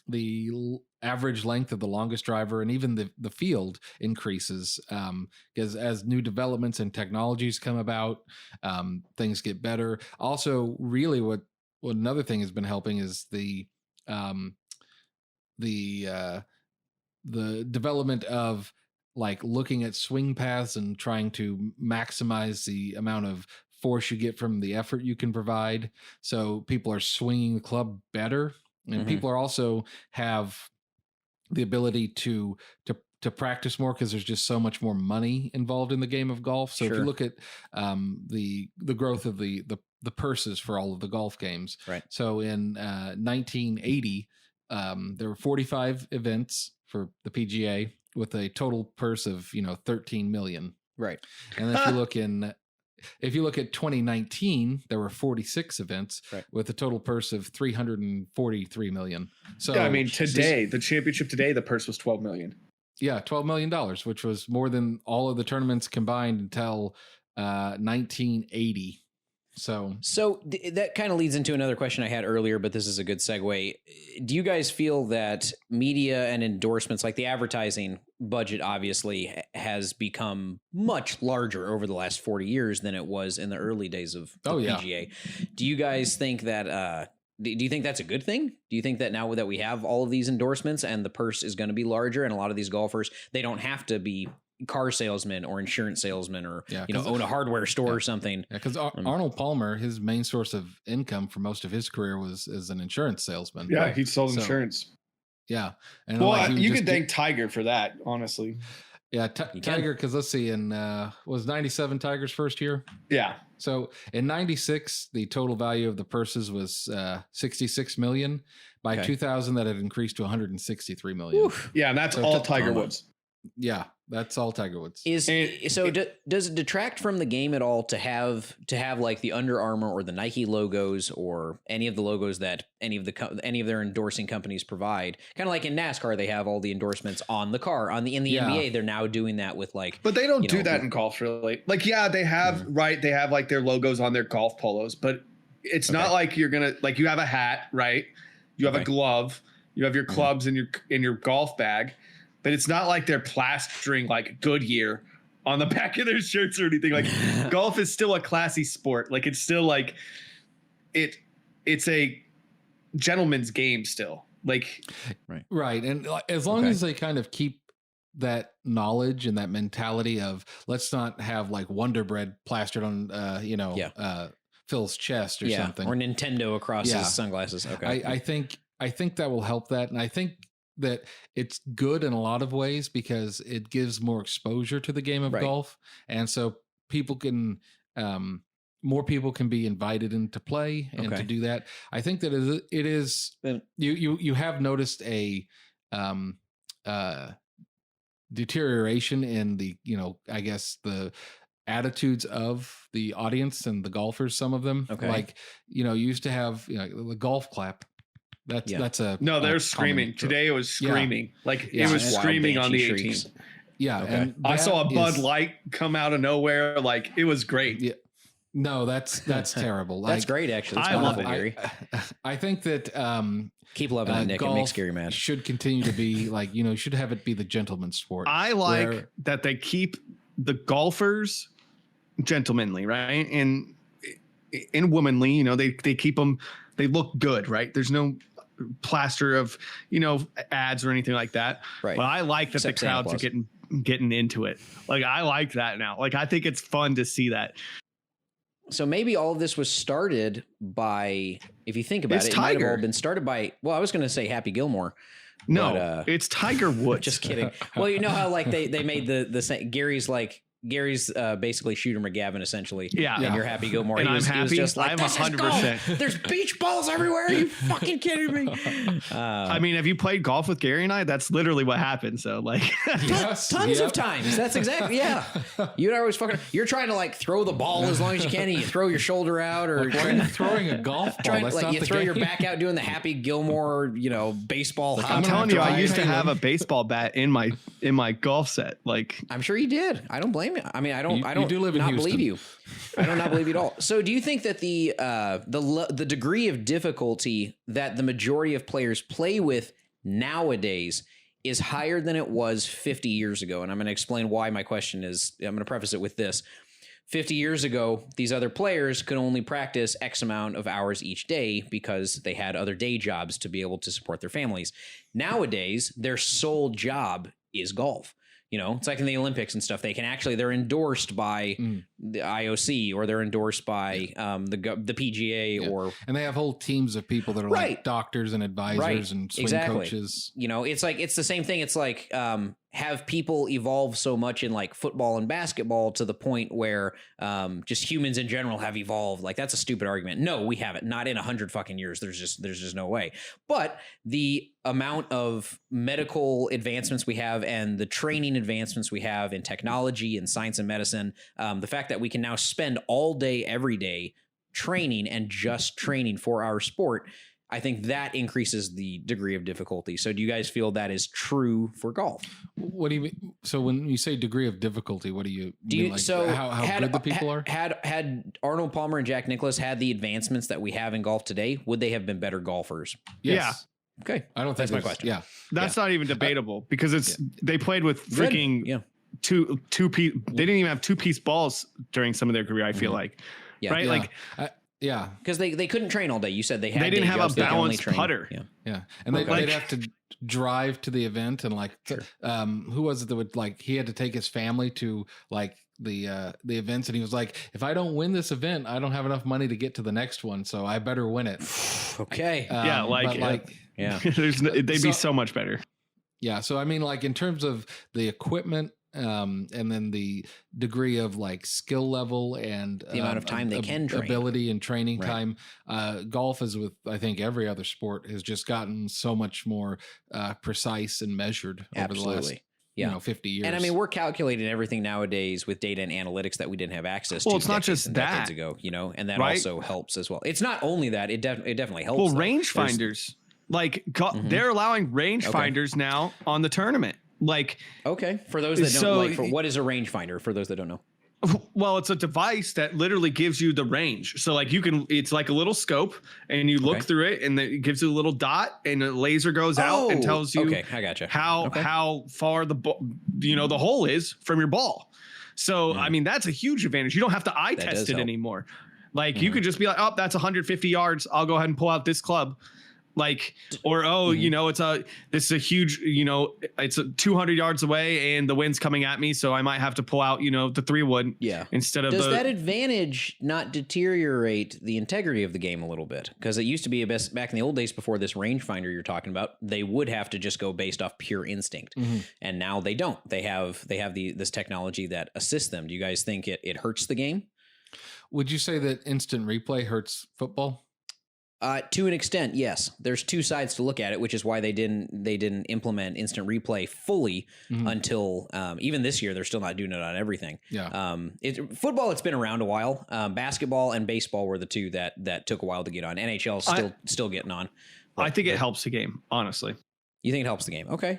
the average length of the longest driver and even the field increases, because as new developments and technologies come about, things get better. Also, really what another thing has been helping is the the development of like looking at swing paths and trying to maximize the amount of force you get from the effort you can provide. So people are swinging the club better, and people are also have the ability to practice more because there's just so much more money involved in the game of golf. So if you look at the growth of the purses for all of the golf games, right? So in 1980, there were 45 events for the PGA with a total purse of 13 million, right? And if you look at 2019, there were 46 events with a total purse of 343 million. So yeah, I mean, today, the championship today, the purse was 12 million. Yeah, $12 million, which was more than all of the tournaments combined until 1980. So that kind of leads into another question I had earlier, but this is a good segue. Do you guys feel that media and endorsements, like the advertising budget, obviously has become much larger over the last 40 years than it was in the early days of the PGA? Do you guys think that, do you think that's a good thing? Do you think that now that we have all of these endorsements and the purse is going to be larger, and a lot of these golfers, they don't have to be car salesmen or insurance salesmen or own a hardware store or something? Yeah, because Arnold Palmer, his main source of income for most of his career was as an insurance salesman. Yeah, he sold insurance. Yeah, and well, you could thank Tiger for that, honestly. Yeah, Tiger, because let's see, in was 97 Tiger's first year? Yeah. So in 96, the total value of the purses was 66 million. By 2000, that had increased to 163 million. Oof. Yeah, and that's all Tiger Woods. Yeah, that's all Tiger Woods. Does it detract from the game at all to have like the Under Armour or the Nike logos or any of the logos that any of their endorsing companies provide? Kind of like in NASCAR, they have all the endorsements on the car. In the NBA, they're now doing that with like. But they don't do that in golf, really. Like, yeah, they have they have like their logos on their golf polos, but it's not like you're gonna like you have a hat, right? You have a glove, you have your clubs in your golf bag. But it's not like they're plastering like Goodyear on the back of their shirts or anything. Like golf is still a classy sport. Like it's still like it's a gentleman's game still. Like right. And as long as they kind of keep that knowledge and that mentality of let's not have like Wonder Bread plastered on Phil's chest or something, or Nintendo across his sunglasses. Okay, I think that will help that, and I think that it's good in a lot of ways because it gives more exposure to the game of golf, and so people can more people can be invited into play and to do that. I think that it is you have noticed a deterioration in the I guess the attitudes of the audience and the golfers. Some of them like you used to have the golf clap. That's a no. They're screaming today. It was screaming it was screaming on the 18th. Yeah, and I saw a Bud Light come out of nowhere. Like it was great. Yeah, no, that's terrible. That's great. Actually, I love it, Gary. I think that keep loving it, Nick. It makes Gary mad. Should continue to be like should have it be the gentleman's sport. I like that they keep the golfers gentlemanly, right, and womanly. They keep them. They look good, right? There's no plaster of ads or anything like that, right? But I like that the crowds are getting into it. Like I like that now. Like I think it's fun to see that. So maybe all of this was started by, if you think about it, might have all been started by. Well, I was going to say Happy Gilmore. No, it's Tiger Woods. Just kidding. Well, you know how like they made the Gary's basically Shooter McGavin essentially. Yeah. And you're Happy Gilmore. And I'm happy. He was just like, I'm 100%. There's beach balls everywhere. Are you fucking kidding me? I mean, have you played golf with Gary and I? That's literally what happened. So like tons of times. That's exactly. Yeah. You and I always fucking, you're trying to like throw the ball as long as you can. And you throw your shoulder out or why are you throwing a golf ball? That's like you throw your back out doing the Happy Gilmore, baseball. Like, I'm telling you, I used to have a baseball bat in my golf set. Like I'm sure you did. I don't blame you. I mean, I don't do live in not Houston. believe you. I do not believe you at all. So do you think that the degree of difficulty that the majority of players play with nowadays is higher than it was 50 years ago? And I'm going to explain why my question is, I'm going to preface it with this. 50 years ago, these other players could only practice X amount of hours each day because they had other day jobs to be able to support their families. Nowadays, their sole job is golf. You know, it's like in the Olympics and stuff. They're endorsed by the IOC, or they're endorsed by the PGA, and they have whole teams of people that are like doctors and advisors and swing coaches. You know, it's the same thing. It's like, have people evolved so much in like football and basketball to the point where just humans in general have evolved? Like, that's a stupid argument. No, we haven't. Not in 100 fucking years. There's just no way. But the amount of medical advancements we have and the training advancements we have in technology and science and medicine, the fact that we can now spend all day, every day training and just training for our sport, I think that increases the degree of difficulty. So do you guys feel that is true for golf? What do you mean? So when you say degree of difficulty, what do you mean? Like how good the people are? Had Arnold Palmer and Jack Nicklaus had the advancements that we have in golf today, would they have been better golfers? Yes. Yeah. Okay. I don't think that's my question. Yeah. That's not even debatable because they played with freaking two piece. They didn't even have 2-piece balls during some of their career, I feel like. Yeah. Right? Like because they couldn't train all day. You said they didn't have a balanced putter. Yeah. And they'd have to drive to the event, and like who was it that would, like, he had to take his family to like the events, and he was like, if I don't win this event, I don't have enough money to get to the next one, so I better win it. Okay. They'd be so much better. Yeah. So I mean, like, in terms of the equipment, and then the degree of like skill level and the amount of time they can train, ability and training time, golf, is with, I think, every other sport, has just gotten so much more precise and measured over the last 50 years. And I mean, we're calculating everything nowadays with data and analytics that we didn't have access to. Well, it's not just that decades ago, and that also helps as well. It's not only that; it definitely helps. Well, rangefinders, they're allowing rangefinders now on the tournament. Like, okay, for those that don't know, what is a rangefinder? For those that don't know, well, it's a device that literally gives you the range. So like it's like a little scope, and you look through it, and it gives you a little dot, and a laser goes out and tells you I gotcha. how far the the hole is from your ball. So I mean, that's a huch advantage. You don't have to eye test it anymore. Like you could just be like, oh, that's 150 yards. I'll go ahead and pull out this club. Like, or this is a huge, it's 200 yards away and the wind's coming at me, so I might have to pull out, the 3-wood. Yeah. Instead of does that advantage not deteriorate the integrity of the game a little bit? Because it used to be back in the old days before this rangefinder you're talking about, they would have to just go based off pure instinct, and now they don't. They have this technology that assists them. Do you guys think it hurts the game? Would you say that instant replay hurts football? To an extent, yes. There's two sides to look at it, which is why they didn't implement instant replay fully until even this year. They're still not doing it on everything. Yeah. Football, it's been around a while. Basketball and baseball were the two that took a while to get on. NHL is still getting on. I think it helps the game, honestly. You think it helps the game? Okay.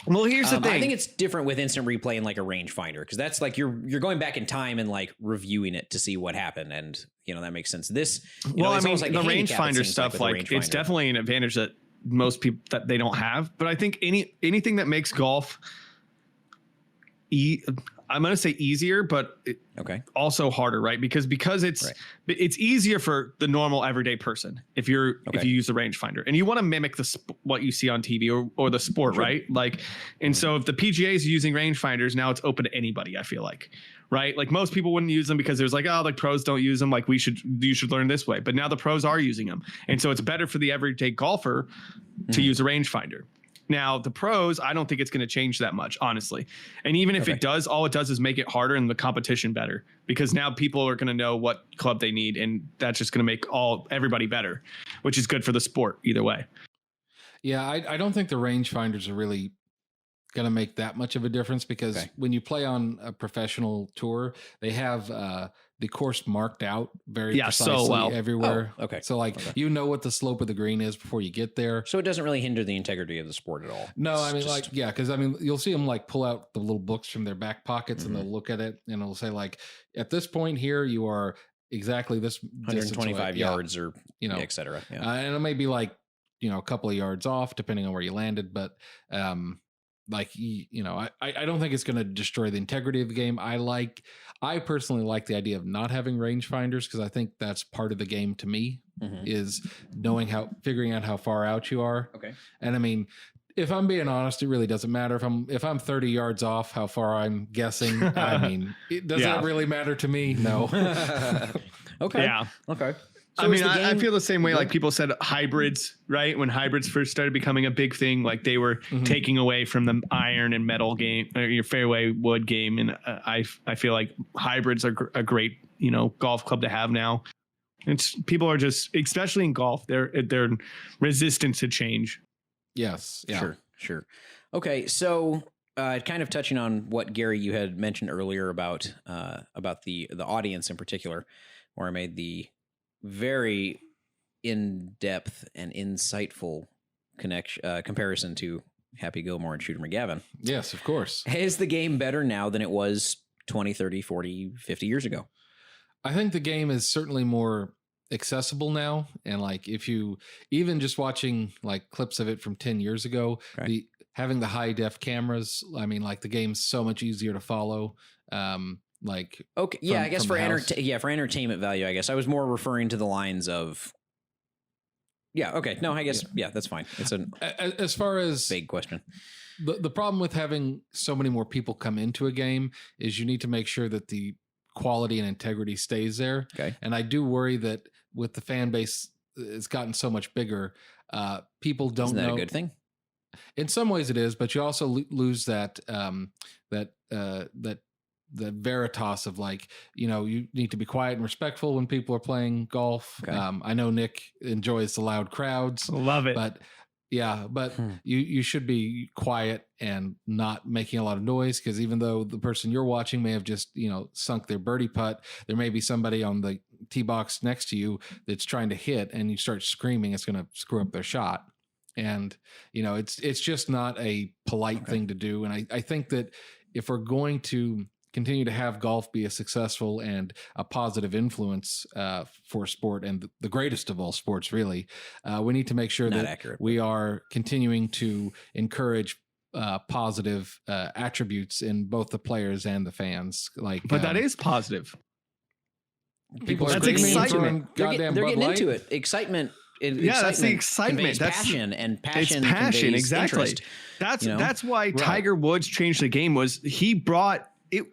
Well, here's the thing. I think it's different with instant replay and like a rangefinder, because that's like you're going back in time and like reviewing it to see what happened, and that makes sense. This, well, I mean, like the rangefinder stuff, like it's definitely an advantage that most people that they don't have. But I think anything that makes golf, I'm going to say easier, but also harder, right? Because it's easier for the normal everyday person if you use the rangefinder and you want to mimic what you see on TV or the sport, right? Like, and so if the PGA is using rangefinders, now it's open to anybody, I feel like, right? Like most people wouldn't use them because there's like, oh, the pros don't use them. Like you should learn this way. But now the pros are using them. And so it's better for the everyday golfer to use a rangefinder. Now, the pros, I don't think it's going to change that much, honestly. And even if it does, all it does is make it harder and the competition better, because now people are going to know what club they need, and that's just going to make everybody better, which is good for the sport either way. Yeah, I don't think the rangefinders are really going to make that much of a difference, because when you play on a professional tour, they have the course marked out very precisely everywhere. Oh, okay. So you know what the slope of the green is before you get there. So it doesn't really hinder the integrity of the sport at all. No, I mean, because I mean, you'll see them like pull out the little books from their back pockets and they'll look at it and it'll say like, at this point here, you are exactly this 125 yards or, et cetera. Yeah. And it may be like, a couple of yards off depending on where you landed, but like, you know, I don't think it's going to destroy the integrity of the game. I personally like the idea of not having rangefinders, because I think that's part of the game to me, is figuring out how far out you are. Okay. And I mean, if I'm being honest, it really doesn't matter if I'm 30 yards off how far I'm guessing. I mean, does that really matter to me? No. Okay. Yeah. Okay. So I mean, I feel the same way. Like people said hybrids, right? When hybrids first started becoming a big thing, like they were taking away from the iron and metal game, or your fairway wood game. And I feel like hybrids are a great, you know, golf club to have now. People are just, especially in golf, they're resistant to change. Yes. Yeah. Sure. Okay. So kind of touching on what Gary, you had mentioned earlier about the audience in particular, where I made the very in-depth and insightful comparison to Happy Gilmore and Shooter McGavin. Yes, of course. Is the game better now than it was 20, 30, 40, 50 years ago? I think the game is certainly more accessible now. And like, if you even just watching like clips of it from 10 years ago, having the high def cameras, I mean, like the game's so much easier to follow. Like, okay, yeah, I guess for entertainment value, I guess I was more referring to the lines of, yeah, okay, no, I guess, yeah, that's fine. It's as far as vague question. The problem with having so many more people come into a game is you need to make sure that the quality and integrity stays there. Okay, and I do worry that with the fan base, it's gotten so much bigger. People don't Isn't that know. A good thing? In some ways, it is, but you also lose that the veritas of like, you know, you need to be quiet and respectful when people are playing golf. Okay. I know Nick enjoys the loud crowds. Love it. But you should be quiet and not making a lot of noise, because even though the person you're watching may have just, you know, sunk their birdie putt, there may be somebody on the tee box next to you that's trying to hit, and you start screaming, it's going to screw up their shot. And, you know, it's just not a polite thing to do. And I think that if we're going to continue to have golf be a successful and a positive influence for sport, and the greatest of all sports, really, we need to make sure we are continuing to encourage positive attributes in both the players and the fans. Like, but that is positive. People that's excitement. They're getting into it. Excitement. That's the excitement. That's passion, and passion. It's passion, exactly. Interest. That's why Tiger Woods changed the game. Was he brought it?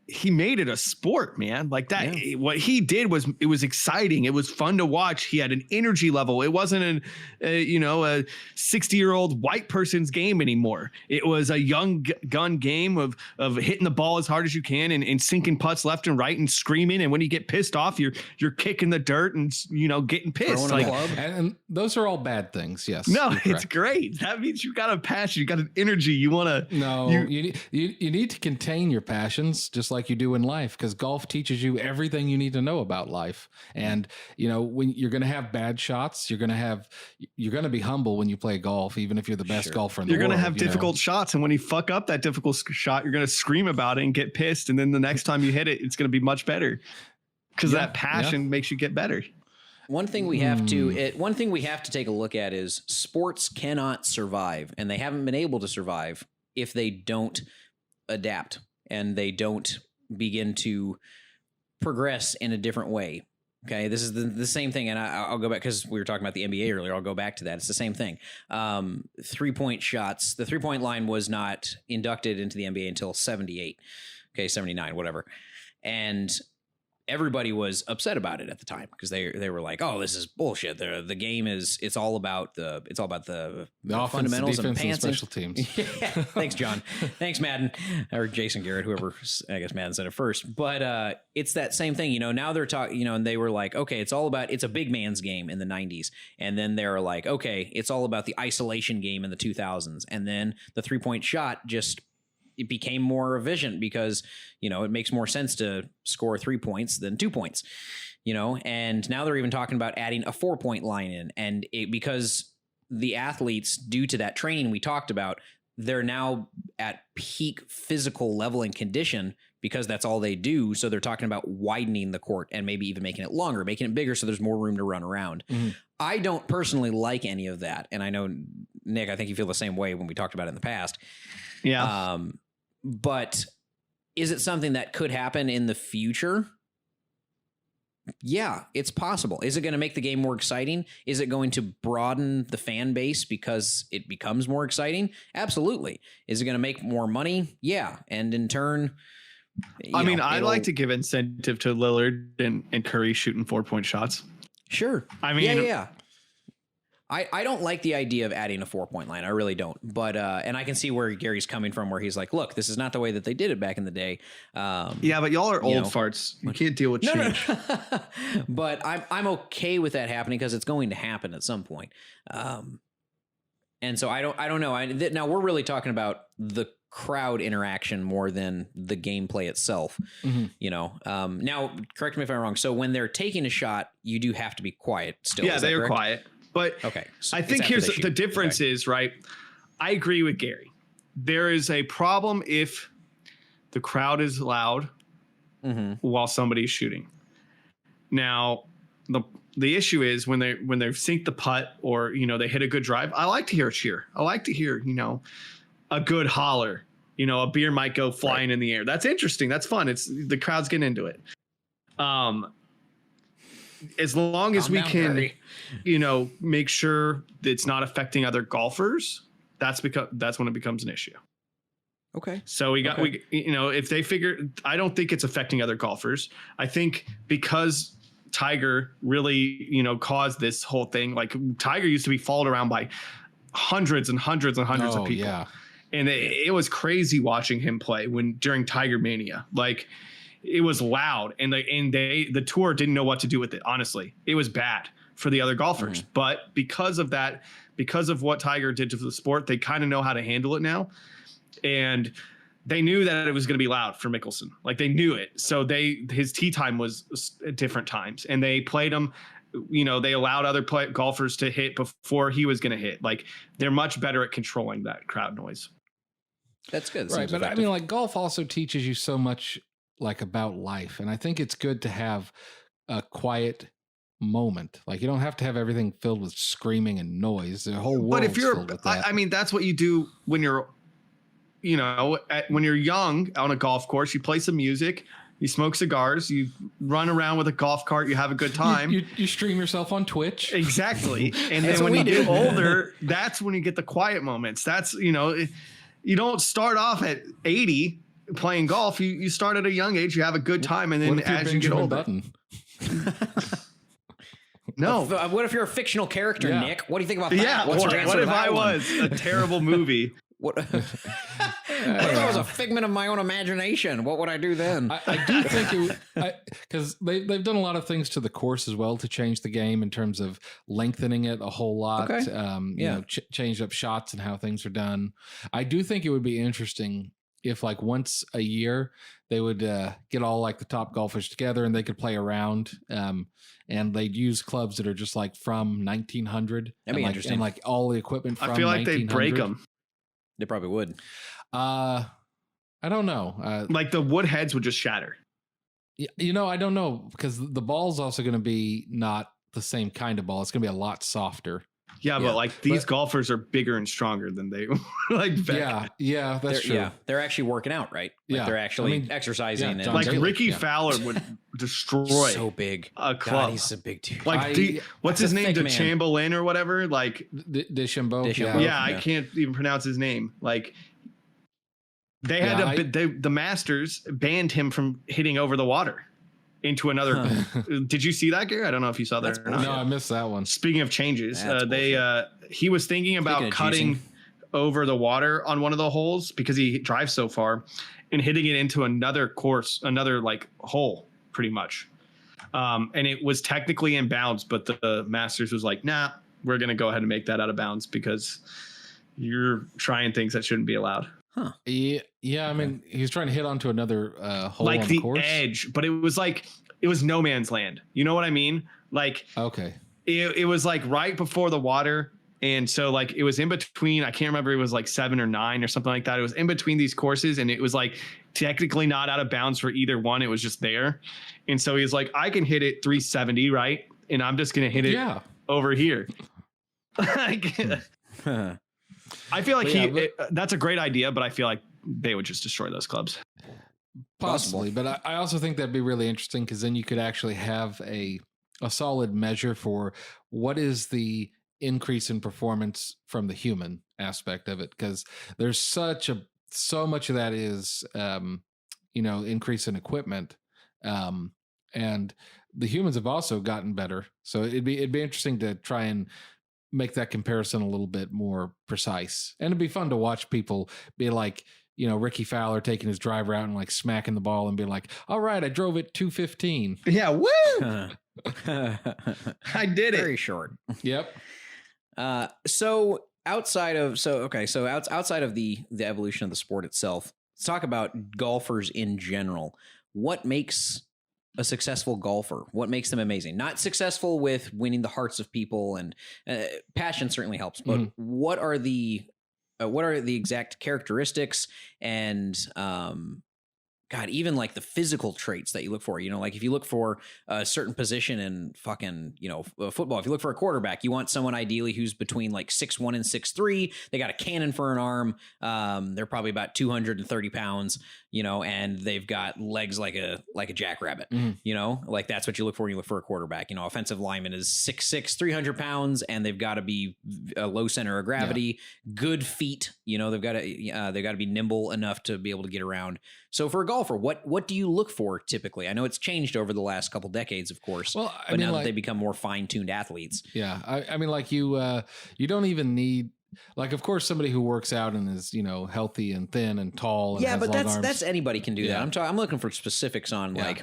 He made it a sport, man. Like that. Yeah. What he did was, it was exciting. It was fun to watch. He had an energy level. It wasn't a 60-year-old white person's game anymore. It was a young gun game of hitting the ball as hard as you can and sinking putts left and right and screaming. And when you get pissed off, you're kicking the dirt and, you know, getting pissed. Like, and those are all bad things. Yes. No, it's great. That means you got a passion. You got an energy. You want to. No, you need to contain your passions, just like you do in life, because golf teaches you everything you need to know about life. And, you know, when you're going to have bad shots, you're going to be humble when you play golf, even if you're the best golfer in the world. You're going to have difficult shots. And when you fuck up that difficult shot, you're going to scream about it and get pissed. And then the next time you hit it, it's going to be much better, because that passion makes you get better. One thing we have to take a look at is sports cannot survive, and they haven't been able to survive if they don't adapt and they don't begin to progress in a different way. Okay, this is the same thing, and I'll go back, because we were talking about the NBA earlier. I'll go back to that. It's the same thing. 3-point shots. The 3-point line was not inducted into the NBA until 78. Okay, 79, whatever. And everybody was upset about it at the time, because they were like, "Oh, this is bullshit. The game is it's all about the offense, fundamentals defense, and special teams." Yeah, thanks, John. Thanks, Madden, or Jason Garrett, whoever. I guess Madden said it first, but it's that same thing. You know, now they're talking. You know, and they were like, "Okay, it's a big man's game in the '90s," and then they're like, "Okay, it's all about the isolation game in the 2000s," and then the 3-point shot it became more efficient, because, you know, it makes more sense to score 3 points than 2 points, you know, and now they're even talking about adding a 4-point line in, and because the athletes, due to that training we talked about, they're now at peak physical level and condition, because that's all they do. So they're talking about widening the court and maybe even making it longer, making it bigger, so there's more room to run around. Mm-hmm. I don't personally like any of that. And I know, Nick, I think you feel the same way when we talked about it in the past. Yeah. But is it something that could happen in the future? Yeah, it's possible. Is it going to make the game more exciting? Is it going to broaden the fan base because it becomes more exciting? Absolutely. Is it going to make more money? Yeah. And in turn, I mean, I like to give incentive to Lillard and Curry shooting 4-point shots. Sure. I mean, yeah. I don't like the idea of adding a 4-point line. I really don't. But and I can see where Gary's coming from, where he's like, look, this is not the way that they did it back in the day. Yeah, but y'all are old farts. You can't deal with change. No. But I'm okay with that happening because it's going to happen at some point. And so I don't know. Now we're really talking about the crowd interaction more than the gameplay itself. Mm-hmm. Now correct me if I'm wrong. So when they're taking a shot, you do have to be quiet still. Yeah, they are quiet. But okay, so I think here's the difference is, right? I agree with Gary. There is a problem if the crowd is loud while somebody's shooting. Now, the issue is when they sink the putt or, they hit a good drive, I like to hear a cheer. I like to hear, a good holler. A beer might go flying in the air. That's interesting. That's fun. It's the crowd's getting into it. As long as we can, make sure that it's not affecting other golfers, that's when it becomes an issue. Okay. So if they figure, I don't think it's affecting other golfers. I think because Tiger really, caused this whole thing, like Tiger used to be followed around by hundreds and hundreds and hundreds of people. Yeah. And it was crazy watching him play during Tiger Mania. Like, it was loud, and the tour didn't know what to do with it. Honestly, it was bad for the other golfers. But because of that, because of what Tiger did to the sport, they kind of know how to handle it now. And they knew that it was going to be loud for Mickelson. Like, they knew it. So his tee time was at different times, and they played him. They allowed other golfers to hit before he was going to hit. Like, they're much better at controlling that crowd noise. That's good. Right, but effective. I mean, like, golf also teaches you so much, like, about life, and I think it's good to have a quiet moment. Like, you don't have to have everything filled with screaming and noise. The whole world. But if you're, I mean, that's what you do when you're, when you're young on a golf course. You play some music, you smoke cigars, you run around with a golf cart, you have a good time. You stream yourself on Twitch. Exactly, and then when you get older, that's when you get the quiet moments. That's you don't start off at 80 playing golf. You start at a young age, you have a good time, and then as you get older. No. What if you're a fictional character, Nick? What do you think about that? Yeah. What if I was a terrible movie? What if I was a figment of my own imagination? What would I do then? I do think because they've done a lot of things to the course as well to change the game in terms of lengthening it a whole lot. Okay. Changed up shots and how things are done. I do think it would be interesting if, like, once a year they would get all, like, the top golfers together and they could play around, and they'd use clubs that are just, like, from 1900. That'd be interesting. And, like, all the equipment from 1900. I feel like they'd break them. They probably would. I don't know. Like, the wood heads would just shatter. I don't know, because the ball's also going to be not the same kind of ball. It's going to be a lot softer. Yeah, but like these golfers are bigger and stronger than they like back. Yeah, that's true. Yeah, they're actually working out, right? Like they're actually exercising. And like Ricky Fowler would destroy so big a club. God, he's a big dude. Like what's his name? DeChamberlain or whatever. Like DeChambeau. Yeah, I can't even pronounce his name. Like they had the Masters banned him from hitting over the water into another. Did you see that, Gary? I don't know if you saw that or not. No, I missed that one. Speaking of changes, he was thinking about cutting over the water on one of the holes because he drives so far and hitting it into another course, another like hole pretty much. And it was technically in bounds, but the Masters was like, nah, we're going to go ahead and make that out of bounds because you're trying things that shouldn't be allowed. Huh. Yeah. I mean, he was trying to hit onto another hole like on the course. Edge, but it was no man's land. You know what I mean? Like, okay, it was like right before the water, and so like it was in between. I can't remember. It was like 7 or 9 or something like that. It was in between these courses, and it was like technically not out of bounds for either one. It was just there, and so he's like, I can hit it 370, right? And I'm just gonna hit it over here. I feel like that's a great idea, but I feel like they would just destroy those clubs. Possibly, but I also think that'd be really interesting because then you could actually have a solid measure for what is the increase in performance from the human aspect of it, because there's so much of that is increase in equipment, and the humans have also gotten better. So it'd be interesting to try and make that comparison a little bit more precise, and it'd be fun to watch people be like, Ricky Fowler taking his driver out and like smacking the ball and be like, all right, I drove it 215. Yeah. Woo. I did it. Very short. Yep. So outside of the evolution of the sport itself, let's talk about golfers in general. What makes a successful golfer? What makes them amazing? Not successful with winning the hearts of people, and passion certainly helps, but what are the exact characteristics and even like the physical traits that you look for, like if you look for a certain position in fucking, football, if you look for a quarterback, you want someone ideally who's between like 6'1" and 6'3". They got a cannon for an arm. They're probably about 230 pounds, and they've got legs like a jackrabbit, like that's what you look for when you look for a quarterback. Offensive lineman is 6'6", 300 pounds, and they've got to be a low center of gravity, good feet, they've got to be nimble enough to be able to get around. So for a golfer, what do you look for typically? I know it's changed over the last couple decades, of course, but now that they become more fine-tuned athletes. Yeah. I mean, like you don't even need, like, of course, somebody who works out and is, healthy and thin and tall. And yeah, but has long arms. that's anybody can do that. I'm looking for specifics on like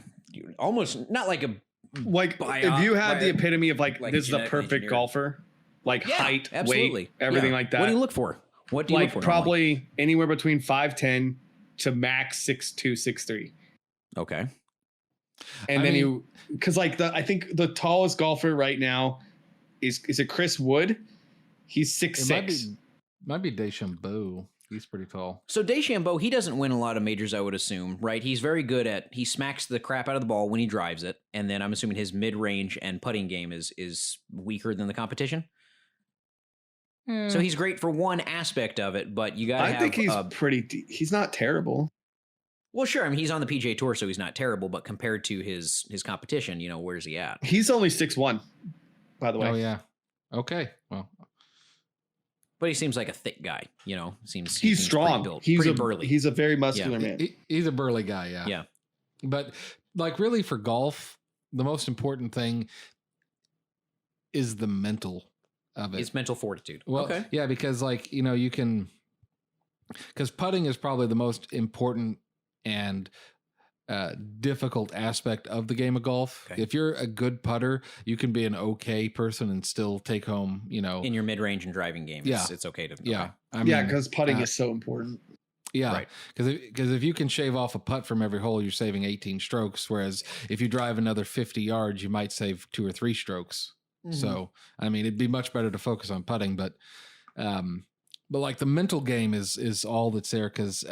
almost not like a, like if you have the epitome of like this is the perfect engineer. Golfer, like height, weight, everything like that. What do you look for? What do you look for? Probably anywhere between 5'10" to max 6'2", 6'3". Okay. And because I think the tallest golfer right now is it Chris Wood? He's 6'6". Might be DeChambeau. He's pretty tall. So DeChambeau, he doesn't win a lot of majors, I would assume, right? He's very good he smacks the crap out of the ball when he drives it, and then I'm assuming his mid-range and putting game is weaker than the competition. So he's great for one aspect of it, but you got to have... I think he's he's not terrible. Well, sure. I mean, he's on the PGA Tour, so he's not terrible, but compared to his competition, where's he at? He's only 6'1", by the way. Oh, yeah. Okay. Well... But he seems like a thick guy, he's strong. Built, he's burly. He's a very muscular man. He's a burly guy, yeah. Yeah. But like really for golf, the most important thing is the mental of it. It's mental fortitude. Well, okay. Yeah, because because putting is probably the most important and difficult aspect of the game of golf. Okay. If you're a good putter, you can be an okay person and still take home, in your mid-range and driving game. It's okay to. Yeah. Okay. Because putting is so important. Yeah. Right. Because if you can shave off a putt from every hole, you're saving 18 strokes. Whereas if you drive another 50 yards, you might save 2 or 3 strokes. Mm-hmm. So, it'd be much better to focus on putting, but like the mental game is all that's there. Cause,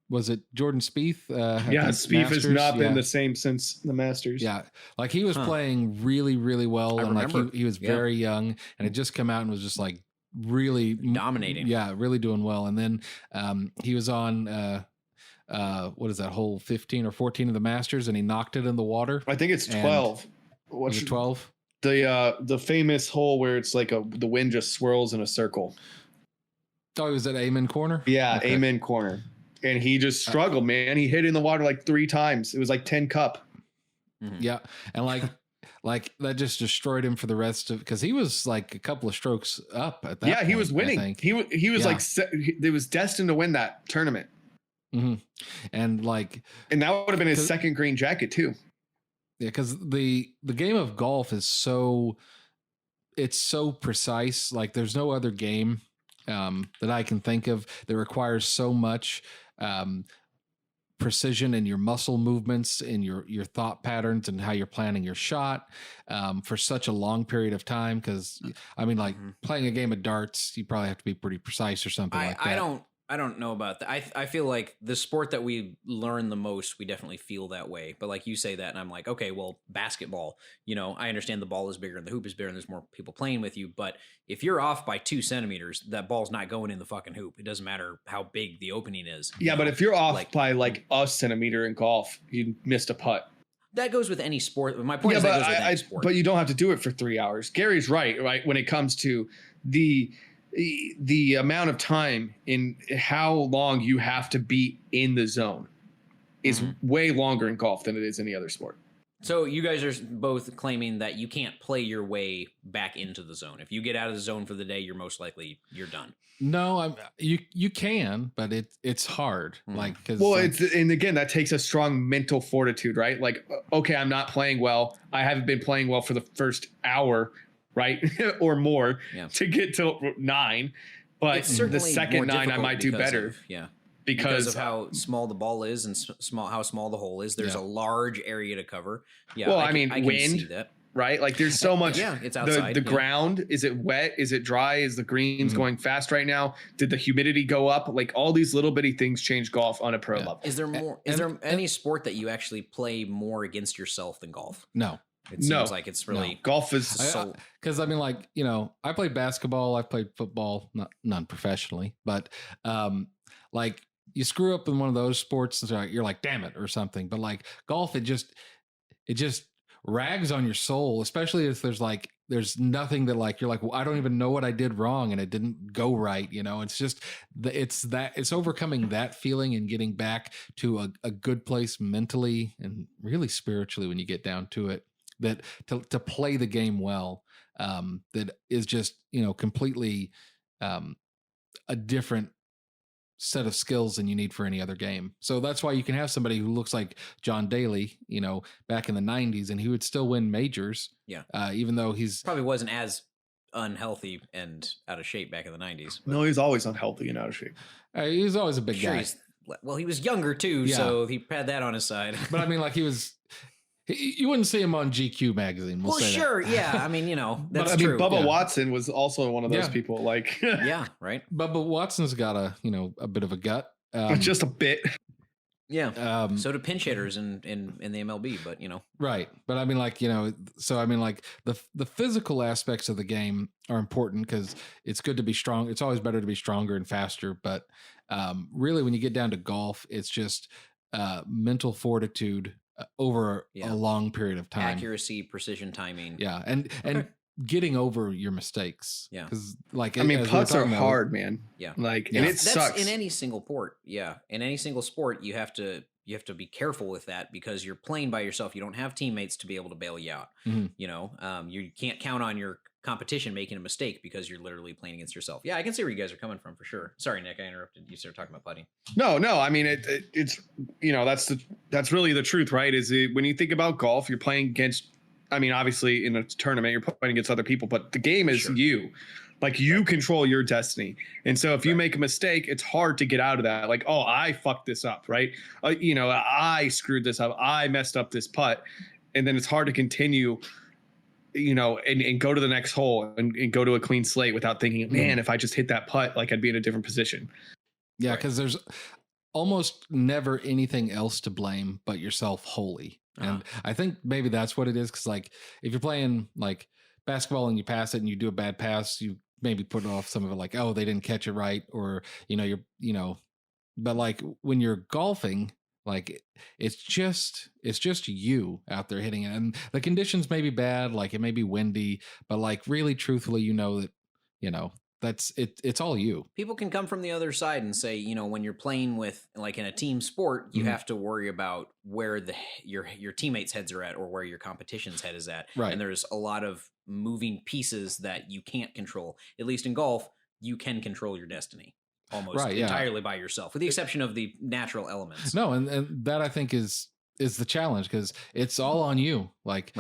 was it Jordan Spieth? Spieth has not been the same since the Masters. Yeah, like he was playing really, really well, and like he was very young, and had just come out and was just like really dominating. Yeah, really doing well. And then he was on what is that, hole 15 or 14 of the Masters, and he knocked it in the water. I think it's 12. Was it 12? The famous hole where it's like the wind just swirls in a circle. Oh, he was at Amen Corner? Yeah, okay. Amen Corner. And he just struggled, man. He hit in the water like 3 times. It was like 10 cup. Mm-hmm. Yeah. And like that just destroyed him for the rest of, because he was like a couple of strokes up at that point. Yeah, he was winning. He was it was destined to win that tournament. Mm-hmm. And that would have been his second green jacket too. Yeah, because the game of golf is so precise. Like there's no other game that I can think of that requires so much precision in your muscle movements, in your thought patterns, and how you're planning your shot for such a long period of time. Because playing a game of darts, you probably have to be pretty precise or something like that. I don't know about that. I feel like the sport that we learn the most, we definitely feel that way. But like you say that, and I'm like, okay, well, basketball, I understand the ball is bigger and the hoop is bigger and there's more people playing with you. But if you're off by 2 centimeters, that ball's not going in the fucking hoop. It doesn't matter how big the opening is. Yeah, but if you're off by like a centimeter in golf, you missed a putt. That goes with any sport. My point is that goes with any sport. But you don't have to do it for 3 hours. Gary's right? When it comes to the amount of time in how long you have to be in the zone is way longer in golf than it is any other sport. So you guys are both claiming that you can't play your way back into the zone. If you get out of the zone for the day, you're done. No, you can, but it's hard. And again, that takes a strong mental fortitude, right? Like, okay, I'm not playing well. I haven't been playing well for the first hour, right? or more to get to 9. But the second 9, I might do better. Because of how small the ball is and how small the hole is. There's a large area to cover. Yeah. Well, I can see that. Right? Like there's so much. It's outside. The ground, is it wet? Is it dry? Is the greens going fast right now? Did the humidity go up? Like all these little bitty things change golf on a pro level. Is there more? Is there any sport that you actually play more against yourself than golf? No. It seems like it's really golf is because I mean, like, I played basketball, I played football, none professionally, but like you screw up in one of those sports, you're like, damn it, or something. But like golf, it just rags on your soul, especially if there's nothing that like, you're like, well, I don't even know what I did wrong and it didn't go right. It's just it's overcoming that feeling and getting back to a good place mentally and really spiritually when you get down to it, that to play the game well, that is just, completely a different set of skills than you need for any other game. So that's why you can have somebody who looks like John Daly, back in the 90s, and he would still win majors. Yeah. Even though he's probably wasn't as unhealthy and out of shape back in the 90s. No, he's always unhealthy and out of shape. He was always a big guy. He was younger too, so he had that on his side. But I mean, like you wouldn't see him on GQ magazine. Well, sure. Yeah. I mean, that's true. Bubba Watson was also one of those people. Like, yeah, right. Bubba Watson's got a bit of a gut. Just a bit. Yeah. So do pinch hitters in the MLB, but Right. But I mean, like, so I mean, like the physical aspects of the game are important because it's good to be strong. It's always better to be stronger and faster. But really, when you get down to golf, it's just mental fortitude over a long period of time. Accuracy, precision, timing. Yeah. And getting over your mistakes. Yeah. Because putts are hard, man. Yeah. And it sucks. In any single sport. Yeah. In any single sport, you have to be careful with that because you're playing by yourself. You don't have teammates to be able to bail you out. Mm-hmm. You can't count on your competition making a mistake because you're literally playing against yourself. Yeah, I can see where you guys are coming from for sure. Sorry, Nick, I interrupted. You started talking about putting. No. I mean, it's that's really the truth, right? When you think about golf, you're playing against. I mean, obviously, in a tournament, you're playing against other people, but the game is you. Like you control your destiny. And so if you make a mistake, it's hard to get out of that. Like, oh, I fucked this up, right? I screwed this up. I messed up this putt. And then it's hard to continue, and go to the next hole and go to a clean slate without thinking, man, if I just hit that putt, like I'd be in a different position. Yeah, because there's almost never anything else to blame but yourself wholly. And I think maybe that's what it is. Because like if you're playing like basketball and you pass it and you do a bad pass, you maybe put off some of it like, oh, they didn't catch it right. Or, but like when you're golfing, like it's just you out there hitting it. And the conditions may be bad. Like it may be windy, but like really truthfully, that, that's it. It's all you. People can come from the other side and say, when you're playing with like in a team sport, you have to worry about where your teammates' heads are at or where your competition's head is at. Right. And there's a lot of moving pieces that you can't control. At least in golf, you can control your destiny almost entirely by yourself, with the exception of the natural elements. No, and that I think is the challenge because it's all on you. Like,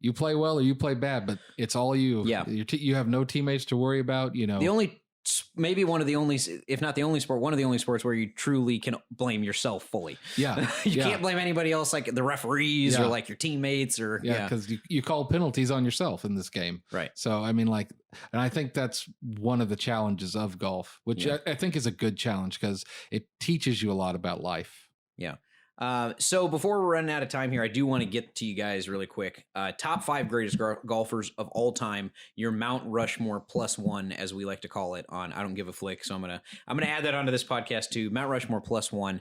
you play well or you play bad, but it's all you. Yeah. You have no teammates to worry about, The only maybe one of the only, if not the only sport, one of the only sports where you truly can blame yourself fully. Yeah. You can't blame anybody else, like the referees or like your teammates or because you call penalties on yourself in this game. Right. So, I mean, like, and I think that's one of the challenges of golf, which I think is a good challenge because it teaches you a lot about life. Yeah. So before we're running out of time here, I do want to get to you guys really quick. Top 5 greatest golfers of all time. Your Mount Rushmore +1, as we like to call it on I Don't Give a Flick. So I'm gonna add that onto this podcast too. Mount Rushmore +1.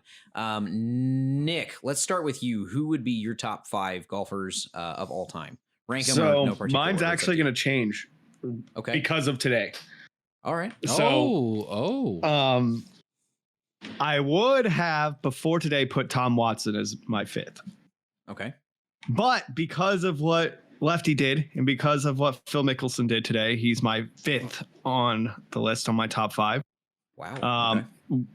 Nick, let's start with you. Who would be your top 5 golfers of all time? Rank them. So no particular mine's order, actually going to change. Okay. Because of today. All right. So, I would have before today put Tom Watson as my 5th. Okay. But because of what Lefty did and because of what Phil Mickelson did today, he's my 5th on the list on my top 5. Wow. Okay.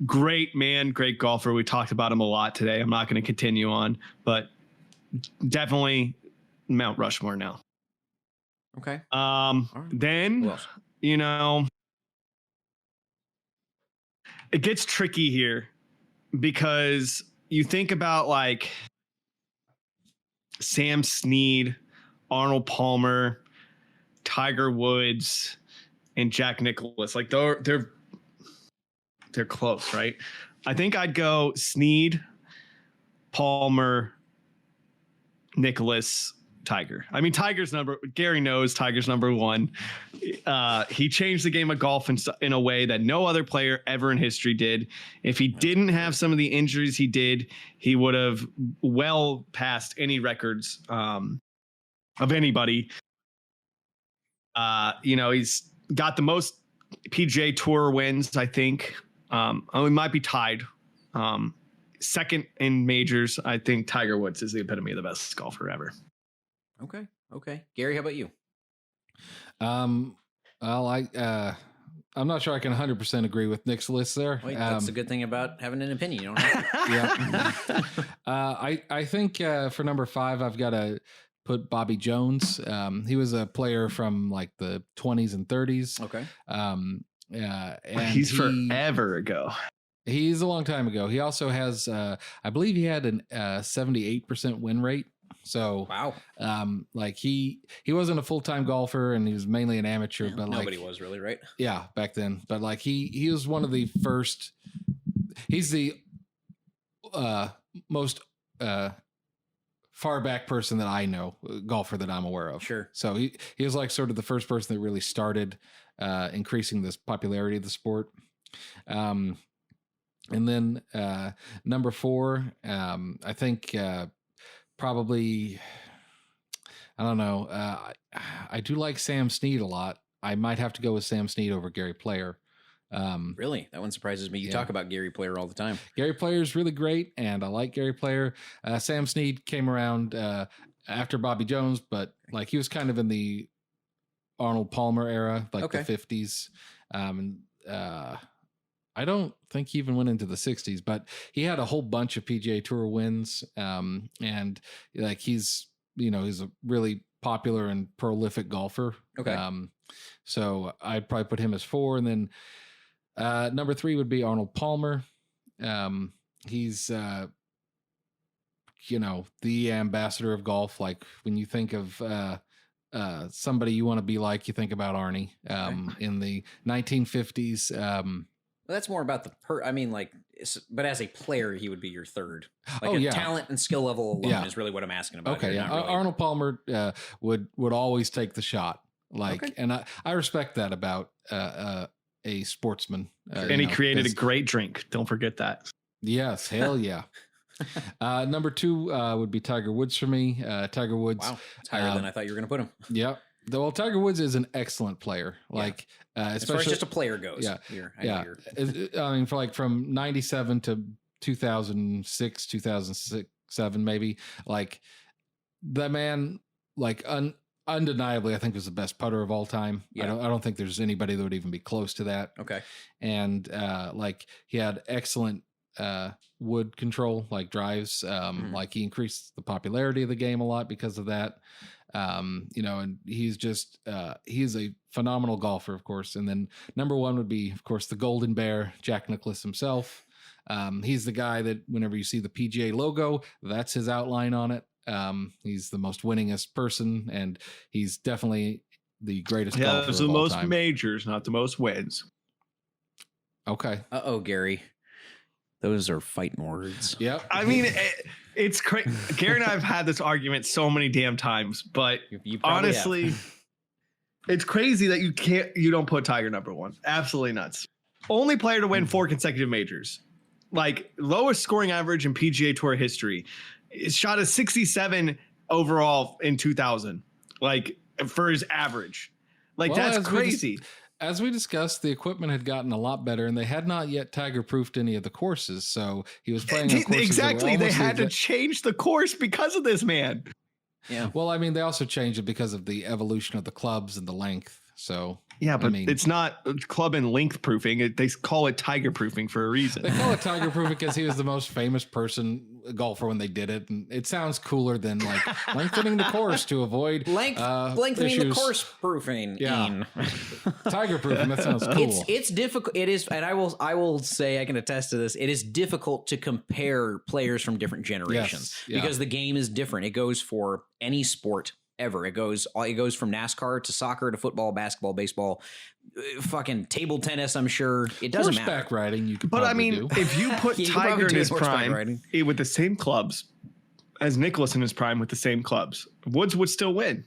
Great man, great golfer. We talked about him a lot today. I'm not going to continue on, but definitely Mount Rushmore now. Okay. Then, it gets tricky here because you think about like Sam Snead, Arnold Palmer, Tiger Woods, and Jack Nicklaus. Like they're close, right? I think I'd go Snead, Palmer, Nicklaus, Tiger. I mean, Gary knows Tiger's number 1. He changed the game of golf in a way that no other player ever in history did. If he didn't have some of the injuries he did, he would have well passed any records of anybody. He's got the most PGA Tour wins, I think. He might be tied. Second in majors, I think Tiger Woods is the epitome of the best golfer ever. Okay. Gary, how about you? Well, I'm not sure I can 100% agree with Nick's list there. Wait, that's the good thing about having an opinion. You don't have to. I think for number 5, I've got to put Bobby Jones. He was a player from like the 20s and 30s. Okay. And he's forever ago. He's a long time ago. He also has, I believe he had an 78% win rate. So wow. Like he wasn't a full-time golfer and he was mainly an amateur, but nobody was really, right? Yeah, back then. But like he was one of the first. He's the most far back person that I know, golfer that I'm aware of. Sure. So he was like sort of the first person that really started increasing this popularity of the sport. And then number 4, I think probably, I don't know. I do like Sam Snead a lot. I might have to go with Sam Snead over Gary Player. Really? That one surprises me. You talk about Gary Player all the time. Gary Player is really great, and I like Gary Player. Sam Snead came around after Bobby Jones, but like he was kind of in the Arnold Palmer era, like the 50s. I don't think he even went into the 60s, but he had a whole bunch of PGA Tour wins. And like he's a really popular and prolific golfer. Okay. So I'd probably put him as 4. And then number 3 would be Arnold Palmer. He's, the ambassador of golf. Like when you think of somebody you want to be like, you think about Arnie in the 1950s. Well, that's more about but as a player, he would be your 3rd. Like talent and skill level alone is really what I'm asking about. Okay, yeah. Really. Arnold Palmer would always take the shot. And I respect that about a sportsman. And he created a great drink. Don't forget that. Yes, hell yeah. Number 2 would be Tiger Woods for me. Tiger Woods. Wow, it's higher than I thought you were going to put him. Yeah. Well, Tiger Woods is an excellent player. Especially as far as just a player goes. I mean, from 97 to 2007, maybe. Like the man, undeniably, I think was the best putter of all time. Yeah. I don't think there's anybody that would even be close to that. Okay. And he had excellent wood control, like drives. Like he increased the popularity of the game a lot because of that. And he's just he is a phenomenal golfer, of course. And then number one would be, of course, the Golden Bear, Jack Nicklaus himself. He's the guy that whenever you see the PGA logo, that's his outline on it. He's the most winningest person, and he's definitely the greatest golfer the of all most time. majors, not the most wins. Okay. Uh-oh, Gary. Those are fighting words. Yep. I mean, it's crazy. Gary and I have had this argument so many damn times, but You probably honestly, have. it's crazy that you don't put Tiger number one. Absolutely nuts. Only player to win 4 consecutive majors. Like, lowest scoring average in PGA Tour history. It shot a 67 overall in 2000. Like, for his average. Like, Well, that's crazy. As we discussed, the equipment had gotten a lot better, and they had not yet Tiger-proofed any of the courses. So he was playing on courses Exactly. that were They almost had to change the course because of this man. Yeah. Well, I mean, they also changed it because of the evolution of the clubs and the length. So Yeah, but I mean, it's not club and length proofing. They call it Tiger proofing for a reason. they call it Tiger proof because he was the most famous golfer when they did it, and it sounds cooler than like lengthening the course to avoid lengthening the issues. course proofing. Yeah. Tiger proofing. That sounds cool. It's difficult. It is, and I will say I can attest to this. It is difficult to compare players from different generations because the game is different. It goes for any sport ever. It goes from NASCAR to soccer to football, basketball, baseball, fucking table tennis. I'm sure it doesn't matter. Horseback riding, you could. But I probably mean, do. if you put You could Tiger probably in do his horseback prime riding. with the same clubs as Nicklaus in his prime with the same clubs, Woods would still win.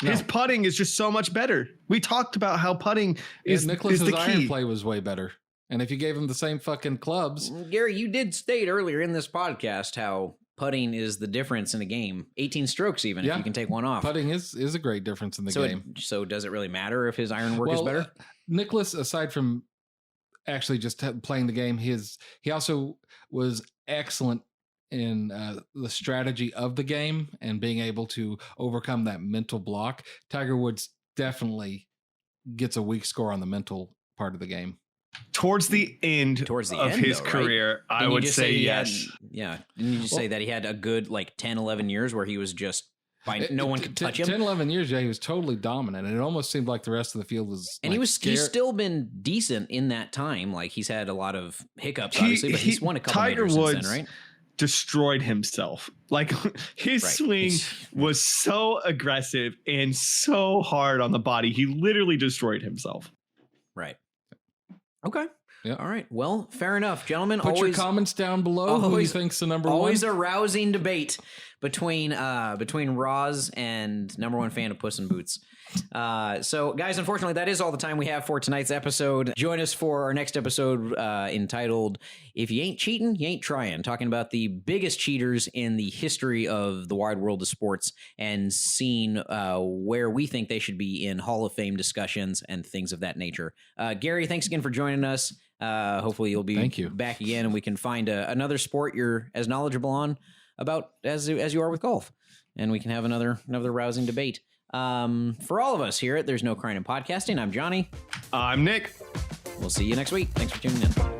No. His putting is just so much better. We talked about how putting is Nicklaus's the iron key. play was way better. And if you gave him the same fucking clubs, Gary, you did state earlier in this podcast how putting is the difference in a game. 18 strokes, even if you can take one off. putting is a great difference in the game. So does it really matter if his iron work is better? Nicklaus, aside from actually just playing the game, he also was excellent in the strategy of the game and being able to overcome that mental block. Tiger Woods definitely gets a weak score on the mental part of the game. Towards the end of his career, right? I would say yes. Didn't you just say that he had a good 10, 11 years where he was just no one could touch him? 10, 11 years, he was totally dominant. And it almost seemed like the rest of the field was and he's still been decent in that time. Like, he's had a lot of hiccups, obviously, but he's won a couple Tiger majors Woods since then, right? Destroyed himself. Like, his swing was so aggressive and so hard on the body. He literally destroyed himself. Right. Okay. Yeah. All right. Well, fair enough, gentlemen. Put your comments down below. Who you think's the number one? Always a rousing debate between Roz and number one fan of Puss in Boots. So, guys, unfortunately, that is all the time we have for tonight's episode. Join us for our next episode entitled "If You Ain't Cheating, You Ain't Trying," talking about the biggest cheaters in the history of the wide world of sports and seeing where we think they should be in Hall of Fame discussions and things of that nature. Gary, thanks again for joining us. Hopefully you'll be back again and we can find another sport you're as knowledgeable on about as you are with golf, and we can have another rousing debate. For all of us here at There's No Crying in Podcasting, I'm Jonny. I'm Nick. We'll see you next week. Thanks for tuning in.